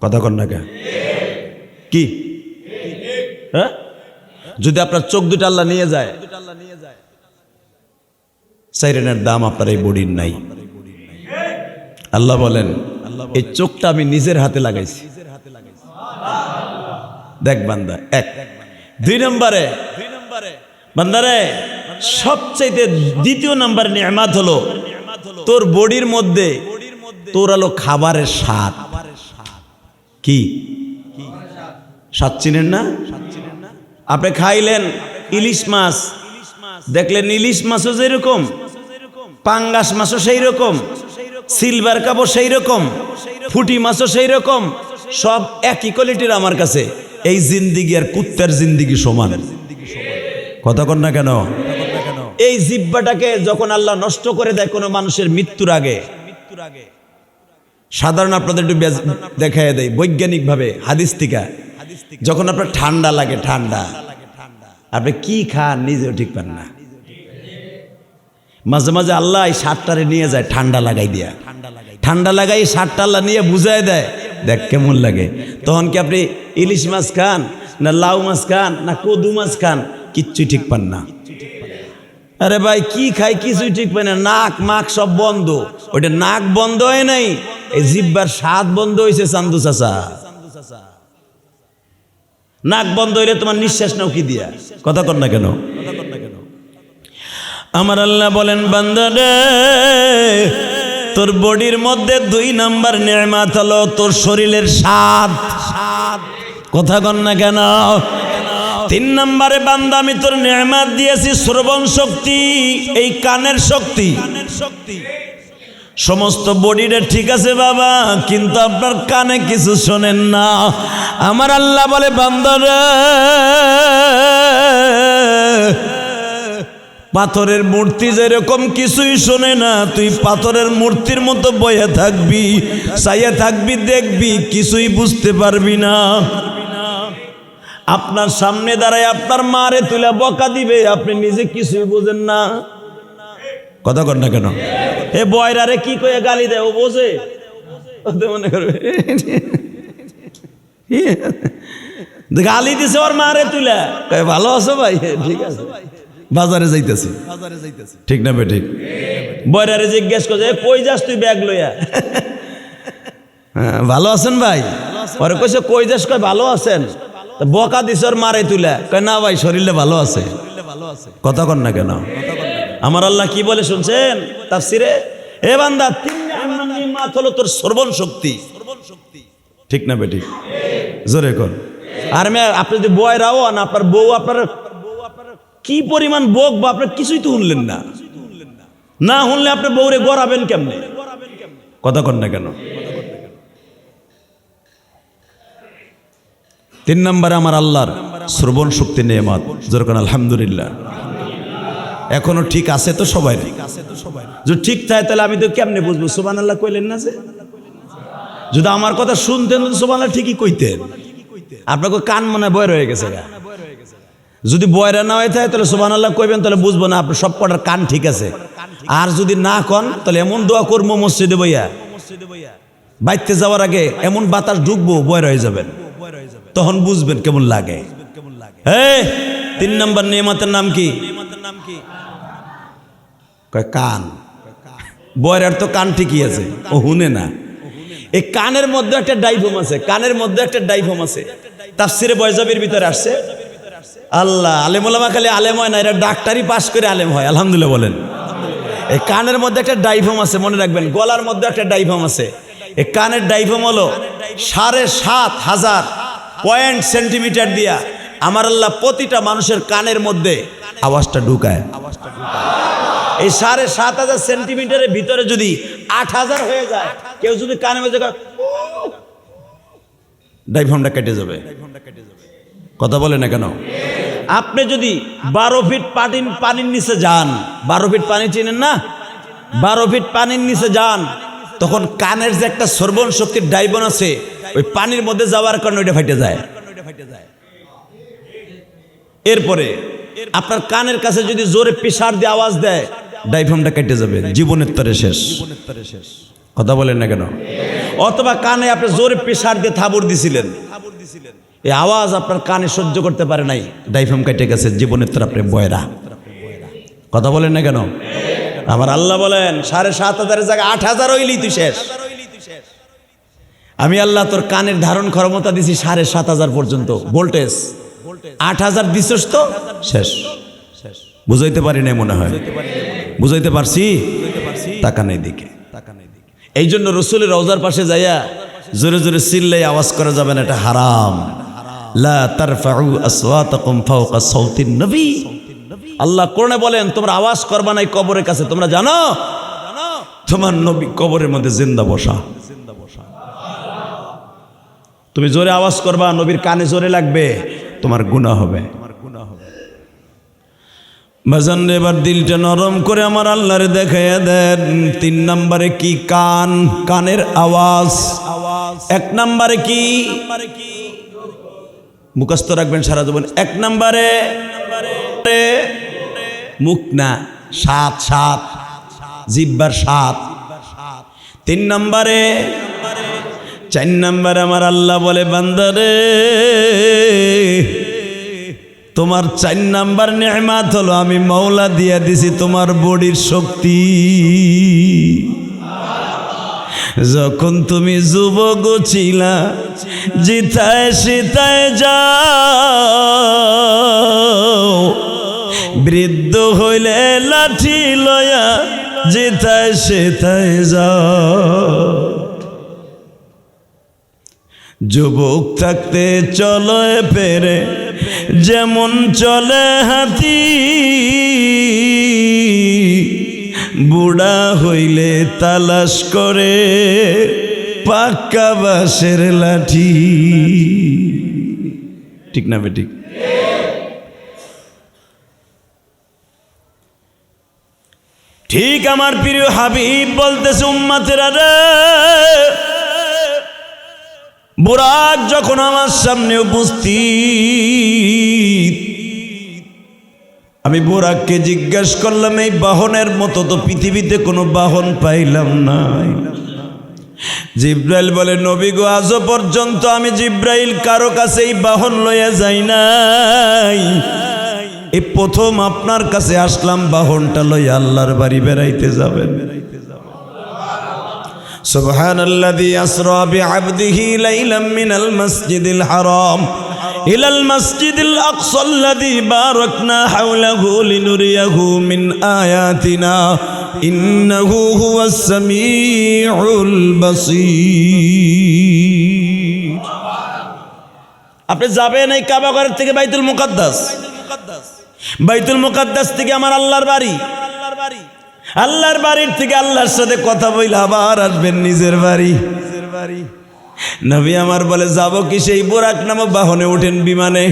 [SPEAKER 1] কথা কন না কে? কি হ্যাঁ? যদি আপনার চোখ দুটা আল্লাহ নিয়ে যায়, সাইরেনের দাম আপনার এই বডির নাই। আল্লাহ বলেন এই চোখটা আমি নিজের হাতে লাগাইছি, দেখ বান্দা। এক, দুই নম্বরে বান্দারে সবচাইতে দ্বিতীয় নাম্বার নিয়ামত হলো তোর বডির মধ্যে তোর হলো খাবারের স্বাদ। কি স্বাদ চিনেন না? আপনি খাইলেন ইলিশ মাছ, দেখলেন ইলিশ মাছও যেরকম, পাঙ্গাস মাছও সেই রকম, সিলভার কাপও সেই রকম, ফুটি মাছও সেই রকম, সব একই কোয়ালিটির আমার কাছে। এই জিন্দিগি আর কুত্তার জিন্দিগি সমান। কথা কন না কেন? এই জিহ্বাটাকে যখন আল্লাহ নষ্ট করে দেয় কোনো মানুষের মৃত্যুর আগে, সাধারণ আপনাদের একটু দেখায় দেয় বৈজ্ঞানিক ভাবে হাদিস থেকে, যখন আপনার ঠান্ডা লাগে, ঠান্ডা আপনি কি খান নিজেও ঠিক পান না, মাঝে মাঝে আল্লাহ এই সারটারে নিয়ে যায় ঠান্ডা লাগাই দিয়া, ঠান্ডা লাগাই সারটা আল্লাহ নিয়ে বুঝায় দেয়, দেখ কেমন লাগে। তখন কি আপনি ইলিশ মাছ খান না লাউ মাছ খান না কদু মাছ খান, কিচ্ছুই ঠিক পান না। আরে ভাই কি খাই কিছুই ঠিক পাই না, নাক মাক সব বন্ধ। ওইটা নাক বন্ধ হয় নাই, এই জিহ্বার স্বাদ বন্ধ হয়েছে। চান্দু চাচা, নাক বন্ধ হইলে তোমার নিঃশ্বাস নাও কি দিয়া? কথা কর না কেন? আমার আল্লাহ বলেন বান্দা রে, তোর বডির মধ্যে দুই নাম্বার নিয়ামত হলো তোর শরীরের স্বাদ। কথা কর না কেন? তিন নম্বরে বান্দা আমি তোর নিয়ামত দিয়েছি শ্রবণ শক্তি, এই কানের শক্তি। সমস্ত বডিটা ঠিক আছে বাবা, কিন্তু আপনার কানে কিছু শোনেন না। আমার আল্লাহ বলে বান্দারা, পাথরের মূর্তি যেরকম কিছুই শোনে না, তুই পাথরের মূর্তির মতো বয়ে থাকবি, চাইয়া থাকবি, দেখবি, কিছুই বুঝতে পারবি না। আপনার সামনে দাঁড়ায় আপনার মারে তুলে বকা দিবে, আপনি নিজে কিছুই বোঝেন না। কথা কর না কেন? এ বয়রারে কি কয়ে গালি দেয়, ও বোঝে? মনে করবে গালি দিছে ওর মারে তুলে, ভালো আছো ভাই? ঠিক আছে, বাজারে যাইতেছি, ঠিক না বে ঠিক? বয়রারে জিজ্ঞেস করছে কই যাস তুই ব্যাগ লইয়া? ভালো আছেন ভাই? পরে কইছে কই যাস? কয় ভালো আছেন। বকা দিছে ওর মারে তুলে, কয় না ভাই শরীরে ভালো আছে। কথা কন না কেন? আমার আল্লাহ কি বলে শুনছেন তাফসিরে? এ বান্দা, তিন নিয়ামত হলো তোর শ্রবণ শক্তি। ঠিক না বেটি? জোরে কর। আর আপনি যদি বয়রাও না, আপনার বউ আপনার কি পরিমাণ বক বা আপনার কিছুই তো শুনলেন না, না শুনলে আপনি বউরে গড়াবেন কেমনে? কথা কন না কেন? 3 নম্বরে আমার আল্লাহর শ্রবণ শক্তি নেয়ামত, যেরকম আলহামদুলিল্লাহ। এখনো ঠিক আছে তো সবাই? যদি ঠিক থাকে তাহলে আমি তো কেমনে বুঝবো সুবহানাল্লাহ কইলেন না? যে যদি আমার কথা শুনতেন সুবহানাল্লাহ ঠিকই কইতেন। আপনাকে কান মনে বয় রয়ে গেছে গা। যদি বয়রা না হয়ে থাকে তাহলে সুবহানাল্লাহ কইবেন, তাহলে বুঝবো না আপনার সব কটার কান ঠিক আছে। আর যদি না কন তাহলে এমন দোয়া করবো মসজিদে বইয়া, বাইতে যাওয়ার আগে এমন বাতাস ঢুকবো বয়রা হয়ে যাবেন, তখন বুঝবেন কেমন লাগে। 3 নম্বর নেয়ামতের নাম কি? কান। বয়রার তো কান ঠিকই আছে, ও শুনে না। এই কানের মধ্যে একটা ডাইফোম আছে, কানের মধ্যে একটা ডাইফোম আছে। তাফসিরে বয়জাবির ভিতরে আসছে, আল্লাহ আলেম ওলামা খালি আলেম হয় না, এরা ডাক্তারি পাশ করে আলেম হয়। আলহামদুলিল্লাহ বলেন। এই কানের মধ্যে একটা ডাইফোম আছে, মনে রাখবেন। গলার মধ্যে একটা ডাইফোম আছে। এই কানের ডাইফোম হলো 7,500 পয়েন্ট সেন্টিমিটার দিয়া আমার আল্লাহ প্রতিটা মানুষের কানের মধ্যে আওয়াজটা ঢুকায়। এই 7,500 সেন্টিমিটারের ভিতরে যদি 8,000 হয়ে যায়, কেউ যদি কানে মধ্যে ডাইফোমটা কেটে যাবে। কথা বলে না কেন? আপনি যদি 12 ফিট পানির নিচে যান, 12 ফিট পানি চিনেন না? 12 ফিট পানির নিচে যান, তখন কানের যে একটা শ্রবণ শক্তির ডাইভন আছে, ওই পানির মধ্যে যাওয়ার কারণে ওইটা ফাইটে যায়। এরপরে আপনার কানের কাছে যদি জোরে প্রেসার দিয়ে আওয়াজ দেয়, ডাইফোমটা কেটে যাবে, জীবনের তরে শেষ। কথা বলেন না কেন? অথবা কানে আপনি জোরে প্রেসার দিয়ে থাবর দিছিলেন, এই আওয়াজ আপনার কানে সহ্য করতে পারে নাই, ডাইফোম কেটে গেছে, জীবনের তরে আপনি বয়রা। কথা বলেন না কেন? আমার আল্লাহ বলেন 7,500 জায়গায় 8,000 হইলেই তুই শেষ। আমি আল্লাহ তোর কানের ধারণ ক্ষমতা দিছি 7,500 পর্যন্ত ভোল্টেজ, 8,000 দিছস তো শেষ। বুঝাইতে পারি নাই মনে হয়? বুঝাইতে পারছি? টাকা নেই দিকে। এই জন্য রসুলের রওজার পাশে যাইয়া জোরে জোরে চিল্লাই আওয়াজ করা যাবে না, এটা হারাম। লা তারফাউ আসওয়াতাকুম ফাওকা সাওতিন নবী। আল্লাহ কোরআনে বলেন তোমরা আওয়াজ করবা না কবরের কাছে। তোমরা জানো তোমার নবী কবরের মধ্যে জিন্দা বসা। তুমি জোরে আওয়াজ করবা, নবীর কানে জোরে লাগবে, তোমার গুনাহ হবে। বাজান এবার দিলটা নরম করে আমার আল্লাহরে দেখাইয়া দেন। 3 নম্বরে কি? কান, কানের আওয়াজ। 1 নম্বরে কি? মুখস্থ রাখবেন সারা জীবন। 1 নম্বরে মুখ না, 7 জিহ্বার 7। 3 নম্বরে 4 নম্বরে আমার আল্লাহ বলে বান্দারে তোমার 4 নাম্বার নেয়ামত হলো আমি মাওলা দিয়া দিছি তোমার বডির শক্তি। যখন তুমি যুবক ছিলা জিতায় সিতায় যাও, বৃদ্ধ হইলে লাঠি লয়া জিতায় সিতায় যাও। যুবক থাকতে চলে ফেরে যেমন চলে হাতি, বুড়া হইলে তালাশ করে পাক্কা বাঁশের লাঠি। ঠিক না বেঠিক? ঠিক আমার প্রিয় হাবিব বলতেছে উম্মতেরা রে, বুরাক যখন আমার সামনে উপস্থিত, আমি বুরাককে জিজ্ঞেস করলাম এই বাহনের মতো তো পৃথিবীতে কোনো বাহন পাইলাম না। জিব্রাইল বলে নবী গো আজও পর্যন্ত আমি জিব্রাইল কারো কাছে এই বাহন লইয়া যাই নাই, এই প্রথম আপনার কাছে আসলাম বাহনটা লইয়া আল্লাহর বাড়ি বেড়াইতে যাবেন। সুবহানাল্লাযী আসরা বিআবদিহি লাইলাম মিনাল মাসজিদিল হারাম ইলাল মাসজিদিল আকসাল্লাযী বারাকনা হাওলাহু লিনুরিয়াহু মিন আয়াতিনা ইন্নাহু হুয়াস সামিউল বাসীর। আপনি যাবেন এই কাবা ঘর থেকে বাইতুল মুকাদ্দাস, বাইতুল মুকাদ্দাস থেকে আমার আল্লাহর বাড়ি, আল্লাহর বাড়ির থেকে আল্লাহর সাথে কথা বইলে আবার আসবেন নিজের বাড়ি। নবী আমার বলে যাব কি সেই বোরাক নামক বাহনে ওঠেন বিমানে।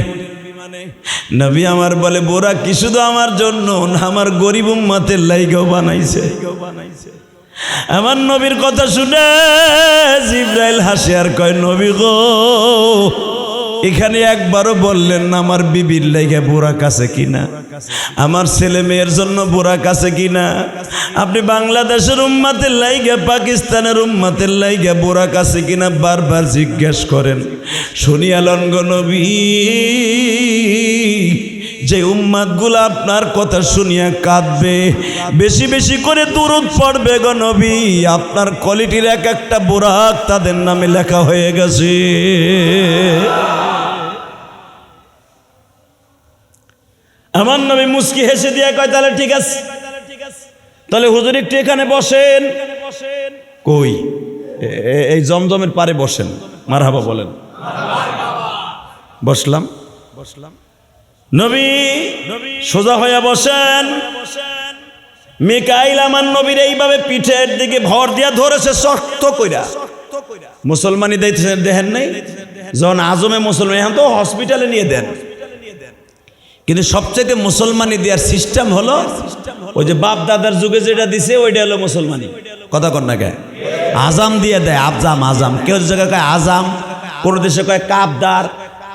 [SPEAKER 1] নবী আমার বলে বোরাক কি শুধু আমার জন্য না, আমার গরিব উম্মতের লাইগাও বানাইছে। আমার নবীর কথা শুনে জিবরাইল হাসে আর কয় নবী গো, এখানে একবারও বললেন না আমার বিবির লাইগা বোরাক আছে কিনা, আমার ছেলে মেয়ের জন্য বোরাক আছে কিনা। আপনি বাংলাদেশের উম্মতের লাইগা, পাকিস্তানের উম্মতের লাইগা বোরাক আছে কিনা বারবার জিজ্ঞেস করেন। শুনিয়ালন গো নবী, যে উম্মতগুলো আপনার কথা শুনিয়া কাঁদবে, বেশি বেশি করে দুরূদ পড়বে গো নবী, আপনার কোয়ালিটির এক একটা বোরাক তাদের নামে লেখা হয়ে গেছে। আমার নবী মুস্কি হেসে দিয়ে কয় তাহলে ঠিক আছে, তাহলে হুজুর একটু এখানে বসেন। কই? এই জমজমের পারে বসেন। মারহাবা বলেন। বসলাম। নবী সোজা হয়ে বসেন। মিকাইল আমার নবীর এইভাবে পিঠের দিকে ভর দিয়া ধরেছে শক্ত কইরা। মুসলমানি দেখেন নাই যখন আজমে মুসলমান, এখন তো হসপিটালে নিয়ে দেন, কিন্তু সবচেয়ে মুসলমানি দেওয়ার সিস্টেম হলো ওই যে বাপ দাদার যুগে যেটা দিছে ওইটা হলো মুসলমানি। কথা কন না কে? আজাম দিয়ে দেয়, আবজাম আজাম। কেউ জায়গায় কয় আজাম, কোন দেশে কয় কাবদার,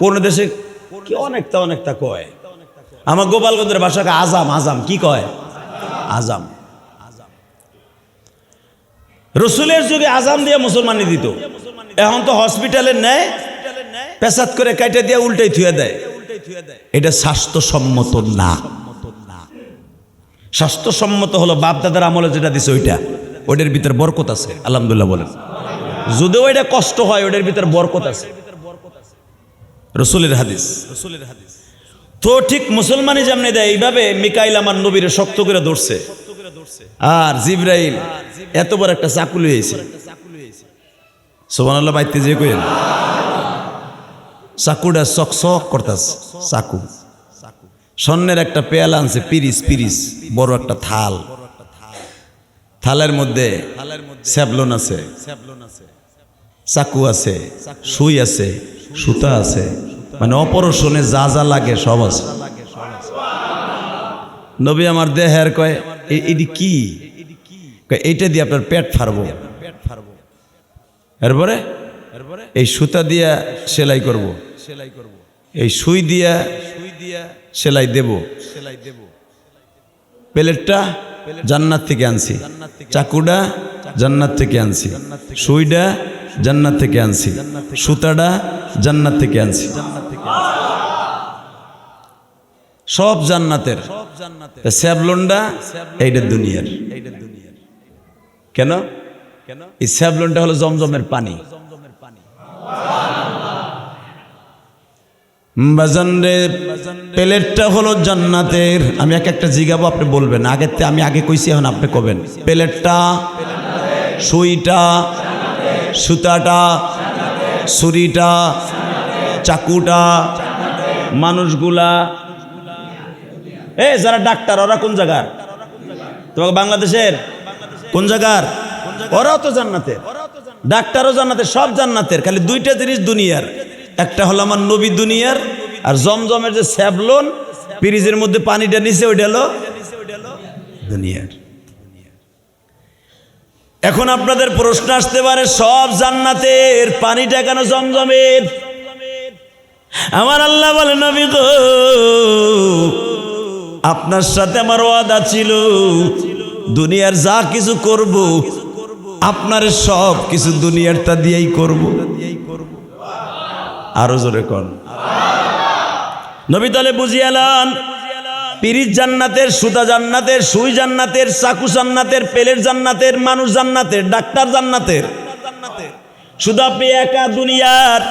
[SPEAKER 1] কোন দেশে কি অনেকটা কয়। আমার গোপালগঞ্জের ভাষা কয় আজাম। আজাম কি কয়? আজাম। রসুলের যুগে আজাম দিয়ে মুসলমানি দিত, এখন তো হসপিটালে নেয়, পেশাদ করে কাইটা দিয়ে উল্টাই থুয়ে দেয়। এটা স্বাস্থ্যসম্মত না। স্বাস্থ্যসম্মত হলো বাপ দাদার আমলে যেটা দিছে ওইটার ভিতরে বরকত আছে। আলহামদুলিল্লাহ বলেন। যদিও ওইটা কষ্ট হয়, ওইটার ভিতরে বরকত আছে। রসুলের হাদিস। তো ঠিক মুসলমানি যেমনি দেয়, এইভাবে মিকাইল আমার নবীর শক্ত করে ধরছে, আর জিবরাইল এত বড় একটা চাকু লইছে। সুবহানাল্লাহ বাইতে যে কইেন, চাকুটা চকচক করতেছে। চাকু স্বর্ণের একটা পেয়ালা আনছে, পিরিস বড় একটা থাল। থালের মধ্যে স্যাবলন আছে, চাকু আছে, সুই আছে, সুতা আছে, মানে অপারেশনে যা যা লাগে সব আছে। নবী আমার দেহের কয় এটি কি? এইটা দিয়ে আপনার পেট ফাড়বো। এরপরে এই সুতা দিয়া সেলাই করব, এই সুই দিয়া সেলাই দেব। প্লেটটা জান্নাত থেকে আনছি, চাকুটা জান্নাত থেকে আনছি, সুইটা জান্নাত থেকে আনছি, সুতাটা জান্নাত থেকে আনছি, সব জান্নাতের। স্যাবলনটা এইটা দুনিয়ার। কেন? এই স্যাবলনটা হলো জমজমের পানি। বাজানরে প্লেটটা হলো জান্নাতের। আমি একটা জিগাবো, আপনি বলবেন। আমি আগে কইছি, এখন আপনি কবেন। প্লেটটা, সুইটা, সুতাটা, ছুরিটা, চাকুটা, মানুষগুলা, যারা ডাক্তার ওরা কোন জায়গার? তোমাকে বাংলাদেশের কোন জায়গার? ওরাও তো জান্নাতের, ডাক্তারও জান্নাতের, সব জান্নাতের। খালি দুইটা জিনিস দুনিয়ার, একটা হলো আমার নবী দুনিয়ার, আর জমজমের যে স্যাবলন পিরিজের মধ্যে পানিটা নিচে ওইটা হলো দুনিয়ার। এখন আপনাদের প্রশ্ন আসতে পারে, সব জান্নাতের, পানিটা কেন জমজমের? আমার আল্লাহ বলে নবী গো, আপনার সাথে আমার ওয়াদা ছিল, দুনিয়ার যা কিছু করব আপনার সব কিছু দুনিয়ারটা দিয়েই করব। আরো জোরে কোন নবী তাহলে বুঝিয়ালান, পিরিজ জান্নাতের, সুতা জান্নাতের, সুই জান্নাতের, চাকু জান্নাতের, পেলের জান্নাতের, মানুষ জান্নাতের, ডাক্তার জান্নাতের। শুধু আপনি একা দুনিয়ার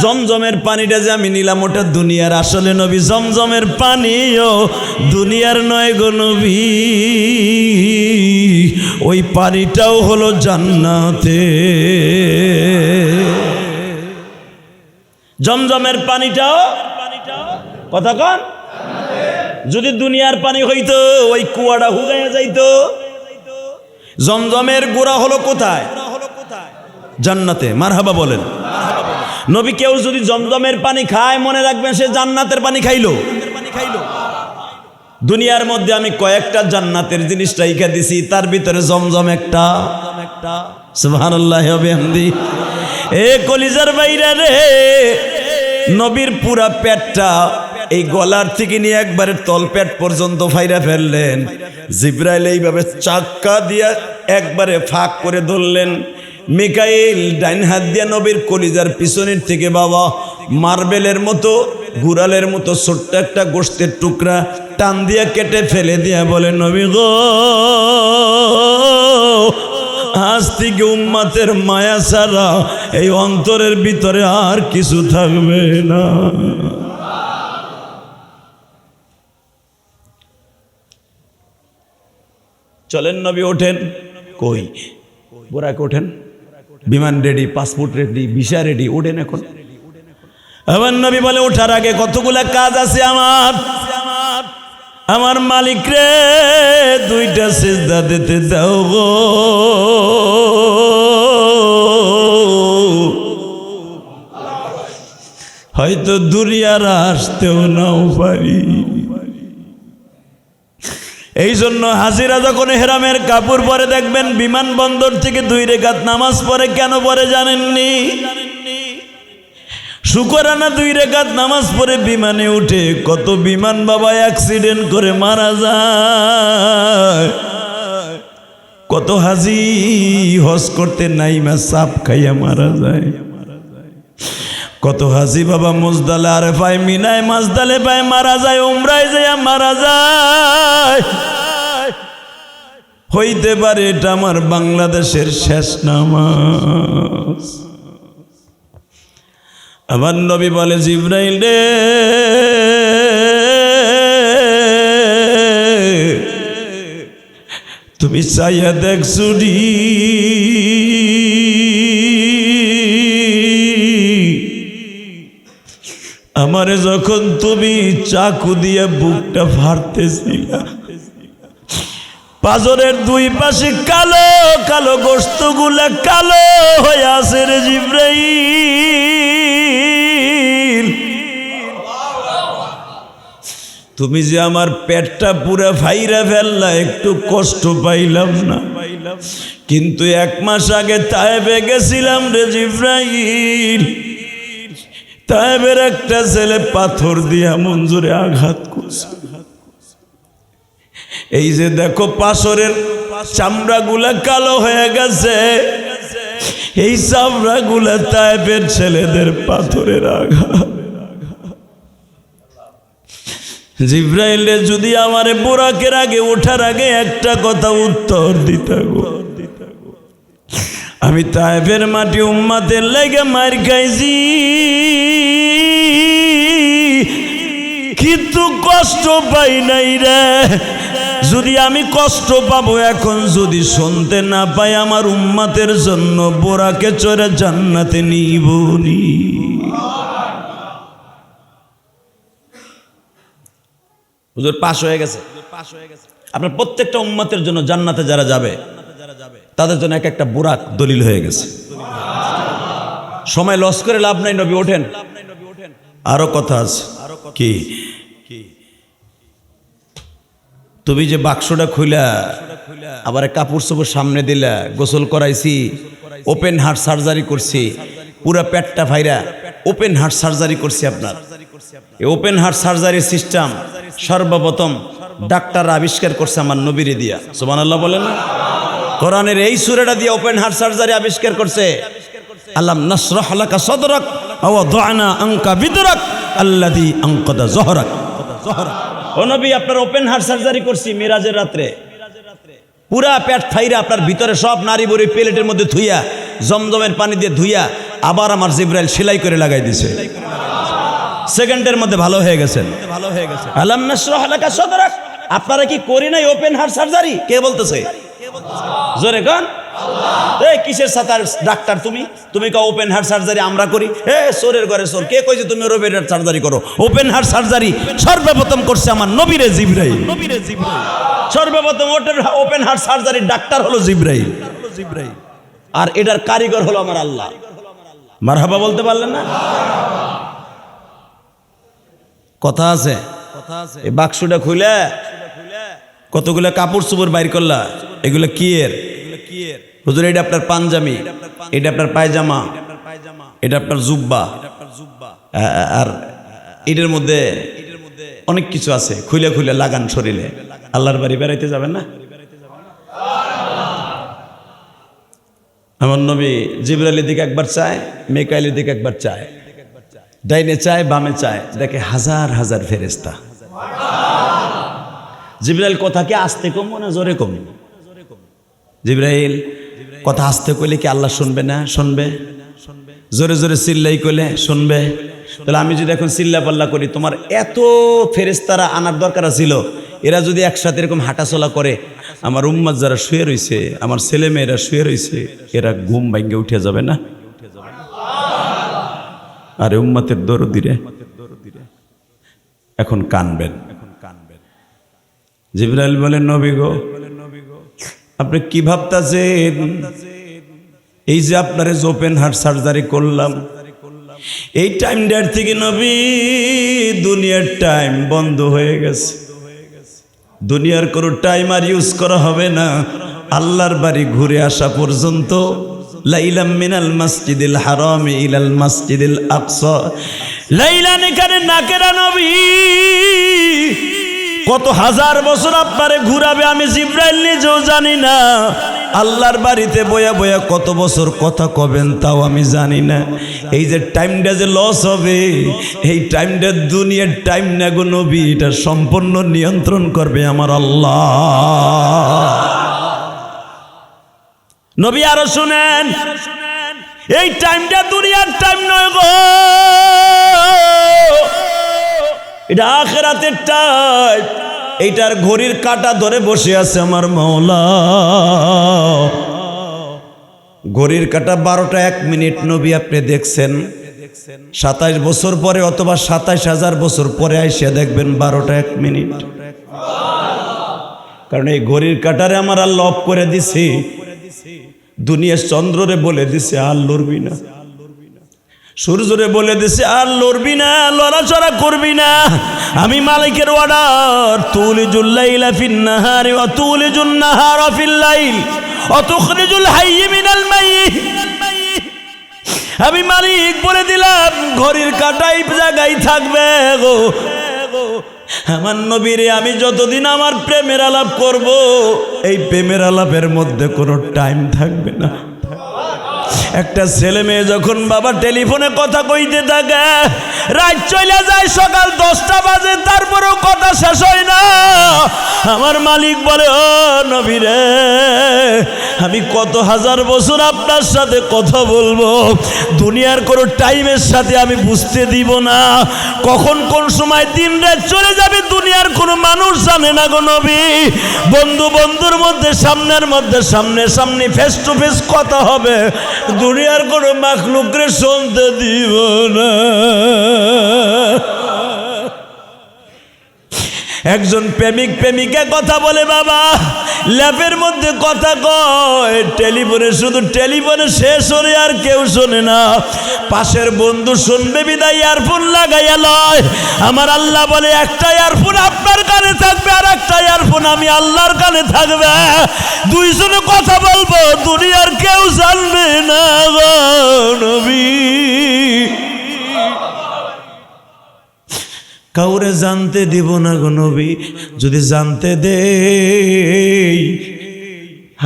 [SPEAKER 1] জমজমের পানিটা যে আমি নিলাম ওটা দুনিয়ার। আসলে নবী জমজমের পানিও দুনিয়ার নয় গো নবী, ওই পানিটাও হলো জান্নাতে। জমজমের পানিটাও কথা কন যদি দুনিয়ার পানি হইতো ওই কুয়াটা হুগাইয়া যাইতো। জমজমের গোড়া হলো কোথায়? জান্নাতে। মারহাবা বলেন। নবী কেউ যদি জমজমের পানি খায় মনে রাখবেন সে জান্নাতের পানি খাইলো। দুনিয়ার মধ্যে আমি কয়েকটা জান্নাতের জিনিস রাইখা দিছি, তার ভিতরে জমজম একটা। সুবহানাল্লাহি ওয়া বিহামদি। এ কলিজার বাইরা রে, নবীর পুরা পেটটা এই গলার থেকে নিয়ে একবারে তলপেট পর্যন্ত ফাইরা ফেললেন। জিবরাইল এইভাবে চাক্কা দিয়া একবারে ফাঁক করে ধরলেন। মিকাইল ডাইন হাত দিয়া নবীর কলিজার পিছনের থেকে বাবা মার্বেলের মতো গুড়ালের মতো ছোট্ট একটা গোশতের টুকরা টান দিয়া কেটে ফেলে দিয়া বলে, নবী গো, আজ থেকে উম্মতের মায়া ছাড়া এই অন্তরের ভিতরে আর কিছু থাকবে না। চলেন নবী ওঠেন। কই বোরাকে ওঠেন, বিমান ready, passport ready, visa ready, ওঠেন এখন। আমার নবী বলে, ওঠার আগে কতগুলা কাজ আছে আমার মালিক রে, দুইটা সিজদা দিতে দাও গো। হয়তো দুনিয়ার আসতেও নাও পারি। এই জন্য হাজিরা যখন হেরামের কাপড় পরে দেখবেন বিমানবন্দর থেকে 2 রাকাত নামাজ পড়ে। কেন পড়ে জানেননি? শুকরানা 2 রাকাত নামাজ পড়ে বিমানে উঠে। কত বিমান বাবা অ্যাক্সিডেন্ট করে মারা যায়, কত হাজি হজ করতে নাইমা সাপ খাইয়া মারা যায়, কত হাজি বাবা মুজদালে আরেফায় মিনায় মাজদালে পায় মারা যায়, উমরায় যাইয়া মারা যায়। হইতে পারে এটা আমার বাংলাদেশের শেষ নামাজ। আমার নবী বলে, জিবরাইল রে, তুমি চাইয়া দেখছো নি আমারে যখন তুমি চাকু দিয়ে বুকটা ফাড়তেছিলা, পাজরের 2 পাশে কালো কালো গোশতগুলা কালো হয়ে আছে রে জিবরাইল। তুমি যে আমার পেটটা পুরা ফাইরা ফেললা, একটু কষ্ট পাইলাম না? কিন্তু 1 মাস আগে তায়েবে গেছিলাম রে জিবরাইল। তায়েবের একটা ছেলে পাথর দিয়া মঞ্জুরে আঘাত করছে। এই যে দেখো পাথরের চামড়াগুলা কালো হয়ে গেছে, এই চামড়াগুলা তায়েবের ছেলেদের পাথরের আঘাত। জিবরাইলে যদি আমারে বোরাকের আগে ওঠার আগে একটা কথা উত্তর দিতা গো, আমি তায়েবের মাটি উম্মতের লেগে মার খাইছি, কিন্তু কষ্ট পাই নাই রে। যদি আমি কষ্ট পাবো এখন যদি শুনতে না পাই, আমার উম্মতের জন্য বোরাকে চড়ে জান্নাতে নিবনি। হুজুর পাশ হয়ে গেছে। আপনার প্রত্যেকটা উম্মতের জন্য জান্নাতে যারা যাবে তাদের জন্য এক একটা বুরাক দলিল হয়ে গেছে। সময় লস করে লাভ নাই, নবী ওঠেন। আরো কথা আছে। কি তুমি যে বাক্সটা খুইলা আবার কাপড় চোপড় সামনে দিলা, গোসল করাইছি, ওপেন হার্ট সার্জারি করছি, পুরা পেটটা ফাইরা ওপেন হার্ট সার্জারি করছি। আপনার এই ওপেন হার্ট সার্জারি সিস্টেম সর্বপ্রথম ডাক্তার আবিষ্কার করছে আমার নবীরে দিয়া। সুবহানাল্লাহ বলেন না? কোরআনের এই সূরাটা দিয়ে ওপেন হার্ট সার্জারি আবিষ্কার করছে। আলাম নাশরাহ লাকা সাদরাক ওয়া ওয়াদানা আনকা বিদরাক আল্লাযী আনকাদা যহরাক। ও নবী, আপনার ওপেন হার্ট সার্জারি করছি মিরাজের রাত্রে। পুরা পেট ফাইরা আপনার ভিতরে সব নারী বড়ি প্লেটের মধ্যে ধুইয়া জমজমের পানি দিয়ে ধুইয়া আবার আমার জিবরাইল সেলাই করে লাগাই দিছে। সেকেন্ডের মধ্যে ভালো হয়ে গেছেন। আলাম নাশরাহ লাকা সাদরাক। আপনারা কি করি নাই ওপেন হার্ট সার্জারি? কে বলতেছে? জোরে গান। এই কিসের সাতার ডাক্তার তুমি? তুমি কা ওপেন হার্ট সার্জারি আমরা করি? সোরের ঘরে সোর কে কইছে তুমি ওপেন হার্ট সার্জারি করো? ওপেন হার্ট সার্জারি সর্বপ্রথম করছে আমার নবীরে জিবরাইল। সর্বপ্রথম ওপেন হার্ট সার্জারির ডাক্তার হলো জিবরাইল, আর এটার কারিগর হলো আমার আল্লাহ। মারহাবা বলতে পারলেন না? কথা আছে। এই বাক্সটা খুলে কতগুলো কাপড় চোপড় বাইর করলা, এগুলো কি এর? হুজুর এটা আপনার পাঞ্জাবি, এটা আপনার পায়জামা, এটা আপনার জুব্বা, আর এটার মধ্যে অনেক কিছু আছে, খুলে খুলে লাগান শরীরে। আল্লাহর বাড়ি বেড়াইতে যাবেন না? আমার নবী জিবরাইলের দিকে একবার চায়, মিকাইলের দিকে একবার চায়, ডাইনে চায় বামে চায়, দেখে হাজার হাজার ফেরেশতা। জিবরাইল কথা কি আস্তে কম না জোরে কম? জিবরাইল কথা আস্তে কইলে কি আল্লাহ শুনবে না? শুনবে। জোরে জোরে চিল্লাই কইলে শুনবে। তাহলে আমি যদি এখন চিল্লা পাল্লা করি, তোমার এত ফেরেশতারা আনার দরকার ছিল, এরা যদি একসাথে এরকম হাঁটাচলা করে, আমার উম্মাত যারা শুয়ে রয়েছে, আমার ছেলে মেয়েরা শুয়ে রয়েছে, এরা ঘুম ভাঙ্গে উঠে যাবে না? আরে উম্মাতের দরদিরে এখন কানবেন। জিবরাইল বলেন, নবী গো, আপনি কি ভাবতাছেন? এই যে আপনারে ওপেন হার্ট সার্জারি করলাম, এই টাইমটার থেকে নবী দুনিয়ার টাইম বন্ধ হয়ে গেছে। দুনিয়ার কোনো টাইম আর ইউজ করা হবে না। আল্লাহর বাড়ি ঘুরে আসা পর্যন্ত লাইলাম মিনাল মসজিদিল হারাম ইলাল মসজিদিল আকসা, লাইলান এখানে নাকেরা নবী কত হাজার বছর আপনারে ঘুরাবে আমি জিবরাইল নিজেও জানি না। আল্লাহর বাড়িতে বয়া বয়া কত বছর কথা কবেন তাও আমি জানি না। এই যে টাইমটা যে লস হবে, এই টাইমটা দুনিয়ার টাইম না গো নবী, এটা সম্পূর্ণ নিয়ন্ত্রণ করবে আমার আল্লাহ। নবী আরো শুনেন, এই টাইমটা দুনিয়ার টাইম নয় গো, এটা আখিরাতের টাইম। এইটার ঘড়ির কাঁটা ধরে বসে আছে আমার মাওলা। ঘড়ির কাঁটা 12টা 1 মিনিট নবী আপনি দেখছেন। 27 বছর পরে অথবা 27,000 বছর পরে আইসা দেখবেন 12টা 1 মিনিট। কারণ এই ঘড়ির কাঁটারে আমার আল্লাহ অফ করে দিছি। দুনিয়ার চন্দ্ররে বলে দিছে আর লড়বি না, সূর্যরে বলে দিছে আর লড়বি না, লড়াচড়া করবি না। আমি মালিকের অর্ডার, তুলিজুল লাইলা ফিন নাহারি ওয়া তুলিজুন নাহারা ফিল লাইল ওয়া তুখরিজুল হাইয়্য মিনাল মাইয়্যিত। আমি মালিক বলে দিলাম, ঘড়ির কাঁটাই জায়গায় থাকবে গো। আমার নবীরে আমি যতদিন আমার প্রেমের আলাপ করব, এই প্রেমের আলাপের মধ্যে কোনো টাইম থাকবে না। একটা ছেলে মেয়ে যখন বাবা টেলিফোনে কথা কইতে থাকে, রাত চলে যায় সকাল 10টা বাজে, তারপরেও কথা শেষ হয় না। আমার মালিক বলে, ও নবী রে, আমি কত হাজার বছর আপনার সাথে কথা বলবো, দুনিয়ার কোনো টাইমের সাথে আমি বুঝতে দিব না। কখন কোন সময় দিন রাত চলে যাবে দুনিয়ার কোনো মানুষ জানে না গো নবী। বন্ধু বন্ধুর মধ্যে সামনের মধ্যে সামনে সামনে ফেস টু ফেস কথা হবে, দুনিয়ার কোনো মাখলুকরে শুনতে দিব না। একজন প্রেমিক প্রেমিকা কথা বলে বাবা, ল্যাপের মধ্যে কথা কয়, টেলিফোনে শুধু টেলিফোনে শেষ হলে আর কেউ শোনে না। পাশের বন্ধু শুনবে বিদায় ইয়ারফোন লাগাইয়া লয়। আমার আল্লাহ বলে, একটা ইয়ারফোন আপনার কানে থাকবে আর একটা ইয়ারফোন আমি আল্লাহর কানে থাকবে। দুইজনে কথা বলবো, দুনিয়ার কেউ জানবে না গো নবী। কাউরে জানতে দিব না গো নবী। যদি জানতে দেই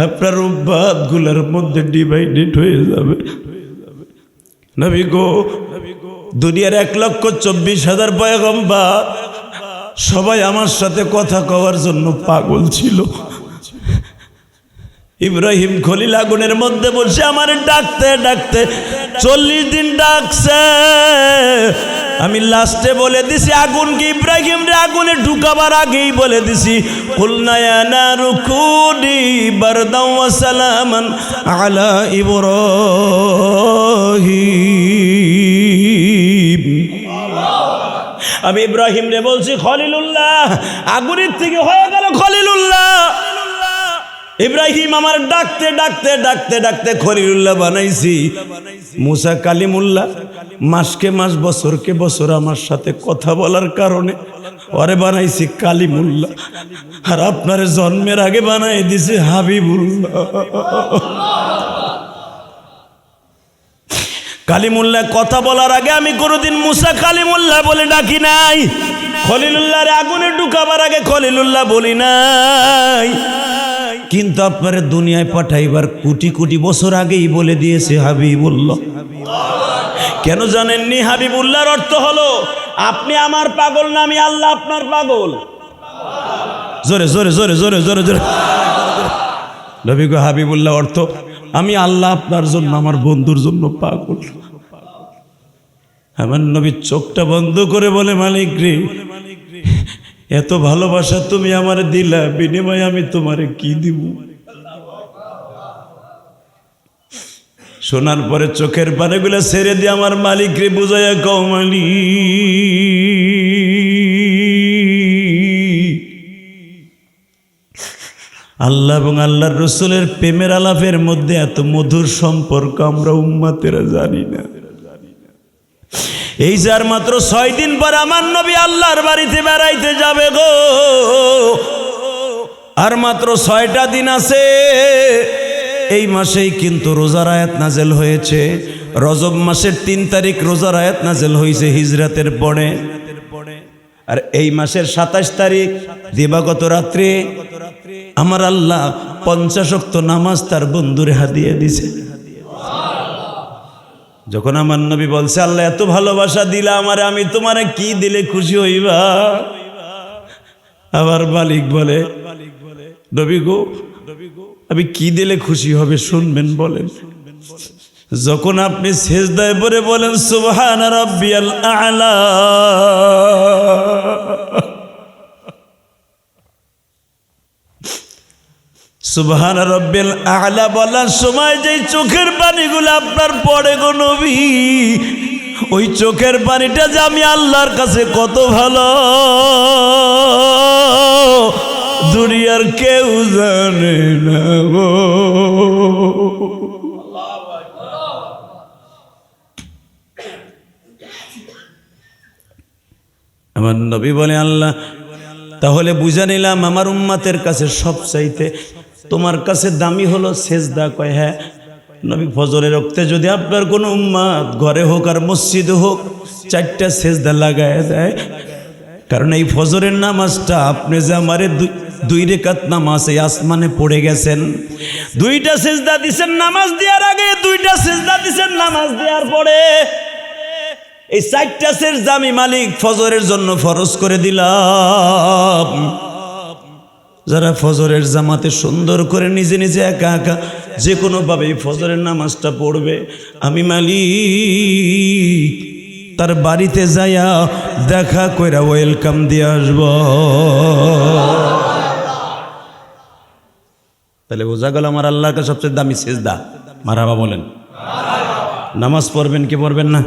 [SPEAKER 1] আপনার উম্মত গুলার মধ্যে ডিভাইডেড হয়ে যাবে। নবী গো, দুনিয়ার 1,24,000 পয়গম্বর সবাই আমার সাথে কথা কওয়ার জন্য পাগল ছিল। ইব্রাহিম খলিল আগুনের মধ্যে বসে আমার ডাকতে ডাকতে 40 দিন ডাকছে। আমি লাস্টে বলে দিছি আগুনকে ইব্রাহিম রে আগুনে ঢুকাবার আগেই বলে দিছি কুলনা ইয়া নারু কুনি বারদাও ওয়া সালামান আলা ইব্রাহিম। আমি ইব্রাহিম রে বলছি খলিলুল্লাহ, আগুনের থেকে হয়ে গেল খলিলুল্লাহ। ইব্রাহিম আমার ডাকতে ডাকতে ডাকতে ডাকতে খলিলুল্লাহ বানাইছি। মুসা কালিমুল্লাহ, মাসকে মাস বছরকে বছর আমার সাথে কথা বলার কারণে ওরে বানাইছি কালিমুল্লাহ। আর আপনার জন্মের আগে বানাই দিছি হাবিবুল্লাহ। কালিমুল্লাহ কথা বলার আগে আমি কোনোদিন মুসা কালিমুল্লাহ বলে ডাকি নাই। খলিলুল্লাহর আগুনে ঢুকাবার আগে খলিলুল্লাহ বলি নাই। কিন্তু আপনার দুনিয়ায় পাঠাইবার কোটি কোটি বছর আগেই বলে দিয়েছে হাবিবুল্লাহ। কেন জানেননি? হাবিবুল্লাহর অর্থ হলো আপনি আমার পাগল না, আমি আল্লাহ আপনার পাগল। জোরে জোরে জোরে জোরে জোরে জোরে নবী গো, হাবিবুল্লাহ অর্থ আমি আল্লাহ আপনার জন্য, আমার বন্ধুর জন্য পাগল। আমার নবী চোখটা বন্ধ করে বলে মালিক রে, এত ভালোবাসা তুমি আমার দিলা, বিনিময়ে আমি তোমারে কি দিব? শোনার পরে চোখের পানিগুলো ছেড়ে দিয়ে আমার মালিক রে বুঝাইয়া কও মালিক, আল্লাহ এবং আল্লাহর রসুলের প্রেমের আলাপের মধ্যে এত মধুর সম্পর্ক আমরা উম্মতেরা জানি না। এই যার মাত্র 6 দিন পর আমার নবী আল্লাহর বাড়িতে বেড়াইতে যাবে গো, আর মাত্র 6টা দিন আছে। এই মাসেই কিন্তু রোজার আয়াত নাজেল হয়েছে। রজব মাসের 3 তারিখ রোজার আয়াত নাজেল হয়েছে হিজরাতের পরে। আর এই মাসের 27 তারিখ দিবাগত রাত্রে আমার আল্লাহ 50 ওয়াক্ত নামাজ তার বন্ধুরে হাদিয়া দিছে। যখন আমার নবী বলছে আল্লাহ এত ভালোবাসা দিলা আমারে, আমি তোমারে কি দিলে খুশি হইবা? আবার মালিক বলে নবী গো, আমি কি দিলে খুশি হবে শুনবেন বলেন। যখন আপনি সেজদায় পড়ে বলেন সুবহানা রাব্বিয়াল আ'লা, সুবহানা রাব্বিল আ'লা বলার সময় যেই চোখের পানিগুলো আপনার পড়ে গো নবী, ওই চোখের পানিটা যে আমি আল্লাহর কাছে কত ভালো দুনিয়ার কেউ জানে না গো। আমার নবী বলে আল্লাহ তাহলে বুঝা নিলাম আমার উম্মতের কাছে সবচাইতে তোমার কাছে দামি হলো সেজদা। কয় হ্যাঁ নবী, ফজরের রক্তে যদি আপনার কোনো উম্মত ঘরে হোক আর মসজিদে হোক 4টা সেজদা লাগায় দেয়, কারণ এই ফজরের নামাজটা আপনি যে আমারে 2 রাকাত নামাজ এই আসমানে পড়ে গেছেন, 2টা সেজদা দিছেন নামাজ দেওয়ার আগে, 2টা সেজদা দিছেন নামাজ দেওয়ার পরে। এই 4টা সেজদা আমি মালিক ফজরের জন্য ফরজ করে দিলাম। যারা ফজরের জামাতে সুন্দর করে নিজে নিজে একা একা যে কোনোভাবে ফজরের নামাজটা পড়বে, আমি মালিক তার বাড়িতে যাইয়া দেখা কইরা ওয়েলকাম দিয়ে আসব। তাহলে বোঝা গেল আমার আল্লাহর কাছে সবচেয়ে দামি সেজদা। মারহাবা বলেন। নামাজ পড়বেন কি পড়বেন না?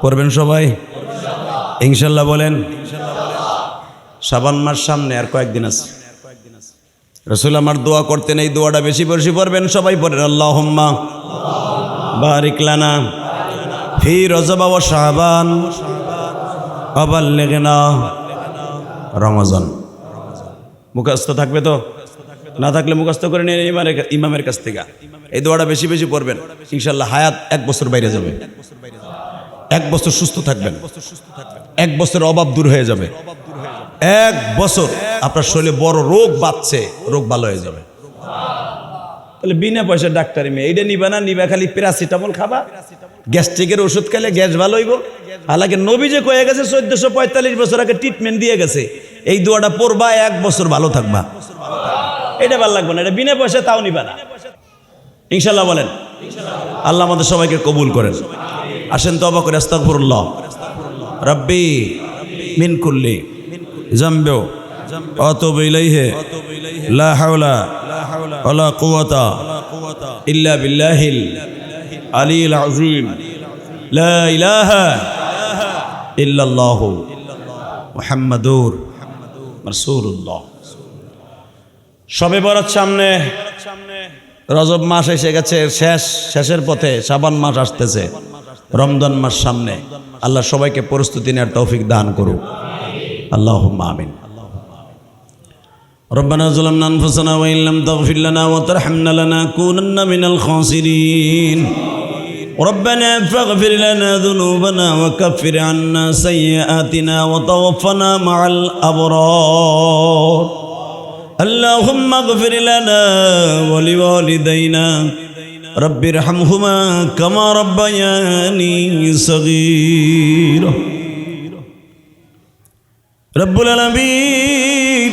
[SPEAKER 1] পড়বেন সবাই ইনশাল্লাহ বলেন। শাবান মাস সামনে আর কয়েকদিন আছে। রাসূল আমার দোয়া করতেন, এই দোয়াটা বেশি বেশি পড়বেন সবাই পড়েন। আল্লাহুম্মা বারিক লানা ফি রজব ওয়া শাবান ওয়া বাল্লিগনা রমজান। মুখস্থ থাকবে তো? না থাকলে মুখস্থ করে নিন ইমামের কাছ থেকে। এই দোয়াটা বেশি বেশি পড়বেন, ইনশাল্লাহ হায়াত 1 বছর বাইরে যাবে। 1 বছর সুস্থ থাকবেন, 1 বছর অভাব দূর হয়ে যাবে, 1 বছর আপনার শরীরে বড় রোগ বাঁচছে, রোগ ভালো হয়ে যাবে। তাহলে বিনা পয়সা ডাক্তারি মেয়ে এইটা নিবা না, নিবা খালি প্যারাসিটামল খাবা, গ্যাস্ট্রিকের ওষুধ খেলে গ্যাস ভালো হইব। হালাকে নবী যে কয়ে গেছে 1445 বছর আগে ট্রিটমেন্ট দিয়ে গেছে, এই দোয়াটা পড়বা 1 বছর ভালো থাকবা। এটা ভালো লাগবে না, এটা বিনা পয়সা তাও নিবা না। ইনশাল্লাহ বলেন। আল্লাহ আমাদের সবাইকে কবুল করেন। আসেন তওবা করে আস্তাগফিরুল্লাহ। রব্বি মিন কুল্লি জামবি আতুবু ইলাইহি লা হাওলা ওয়ালা কুওয়াতা ইল্লা বিল্লাহিল আলিয়্যিল আযীম লা ইলাহা ইল্লাল্লাহু মুহাম্মাদুর রাসূলুল্লাহ। শবে বরাত সামনে, রজব মাস এসে গেছে, শেষের পথে শাবান মাস আসতেছে, রমজান মাস সামনে। আল্লাহ সবাইকে প্রস্তুতি নেওয়ার তৌফিক দান করুক, আল্লাহুম্মা আমিন। ربنا ظلمنا أنفسنا وإن لم تغفر لنا وترحمنا لنكونن من الخاسرين ربنا فاغفر لنا ذنوبنا وكفر عنا سيئاتنا وتوفنا مع الأبرار اللهم اغفر لنا ولوالدينا رب ارحمهما كما ربياني صغيرا رب العالمين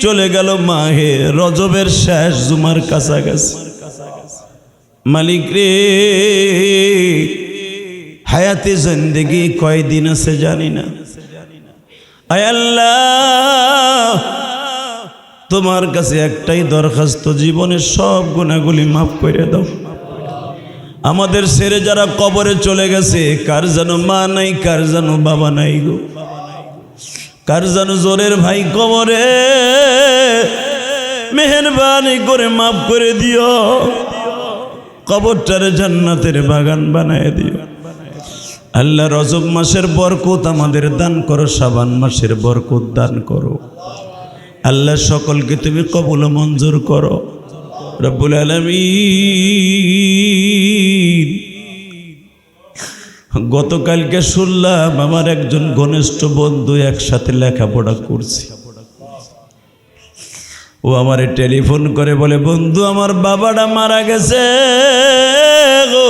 [SPEAKER 1] চলে গেল মাহে রজবের শেষ জুমার কাছাকাছি। মালিক রে, হায়াতে জিন্দেগি কয়দিন আছে জানি না। আয় আল্লাহ, তোমার কাছে একটাই দরখাস্ত, জীবনের সব গুনাহগুলি মাফ করে দাও। আমাদের ছেড়ে যারা কবরে চলে গেছে, কার যেন মা নাই, কার যেন বাবা নাই গো, কার যেন জোরের ভাই কবরে, মেহেরবানি করে মাফ করে দিও, কবরটারে জান্নাতের বাগান বানায় দিও। আল্লাহ রজব মাসের বরকত আমাদের দান করো, শাবান মাসের বরকত দান করো। আল্লাহ সকলকে তুমি কবুল মঞ্জুর করো রব্বুল আলামিন। গতকালকে শুনলাম আমার একজন ঘনিষ্ঠ বন্ধু একসাথে লেখাপড়া করছে, ও আমারে টেলিফোন করে বলে, বন্ধু আমার বাবাটা মারা গেছে গো।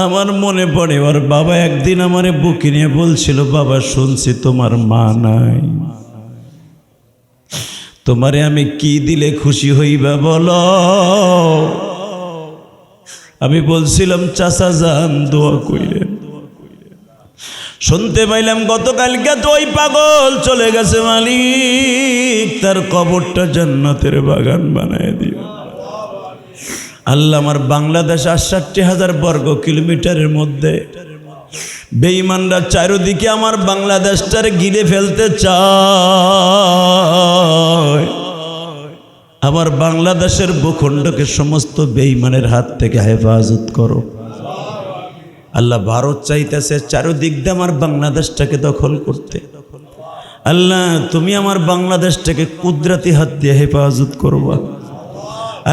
[SPEAKER 1] আমার মনে পড়ে ওর বাবা একদিন আমারে বুকে নিয়ে বলছিল, বাবা শুনছি তোমার মা নাই, তোমারে আমি কি দিলে খুশি হইবা বলো? আমি বলছিলাম চাচা যান দোয়া কইলেন। শুনতে পাইলাম গতকালকে তো ওই পাগল চলে গেছে, মালিক তার কবরটা জান্নাতের বাগান বানায় দিও। আল্লাহ, আমার বাংলাদেশ ৬৮,০০০ বর্গ কিলোমিটারের মধ্যে বেঈমানরা চারিদিকে আমার বাংলাদেশটার গিলে ফেলতে চায়। আমার বাংলাদেশের ভূখণ্ডকে সমস্ত বেঈমানের হাত থেকে হেফাজত করো আল্লাহ। ভারত চাইতেছে চারিদিক দিয়ে আমার বাংলাদেশটাকে দখল করতে। আল্লাহ, তুমি আমার বাংলাদেশটাকে কুদরতি হাত দিয়ে হেফাজত করবা।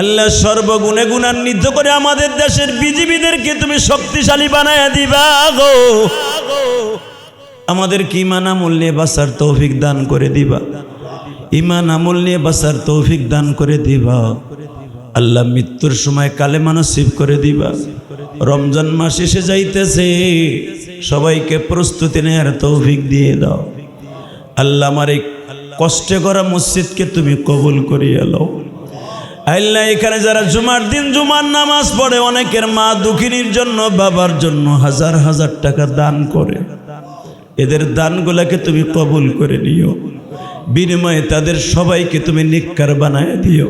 [SPEAKER 1] আল্লাহ, সর্বগুণে গুণান্বিত করে আমাদের দেশের বিজিবিদেরকে তুমি শক্তিশালী বানায় দিবা গো। আমাদেরকে ঈমান আমল নিয়ে বাঁচার তৌফিক দান করে দিবা, ঈমান আমল নিয়ে বাঁচার তৌফিক দান করে দিবা। আল্লাহ, মৃত্যুর সময় কালেমা নসিব করে দিবা। রমজান মাস এসে যাইতেছে, সবাইকে প্রস্তুতি নেওয়ার তৌফিক দিয়ে দাও। আল্লাহ, আমার এই কষ্টে করা মসজিদকে তুমি কবুল করিয়ে নাও। আল্লাহ, এখানে যারা জুমার দিন জুমার নামাজ পড়ে, অনেকের মা দুঃখিনীর জন্য, বাবার জন্য হাজার হাজার টাকা দান করে, এদের দানগুলাকে তুমি কবুল করে নিও। বিনিময়ে তাদের সবাইকে তুমি নেককার বানায় দিও।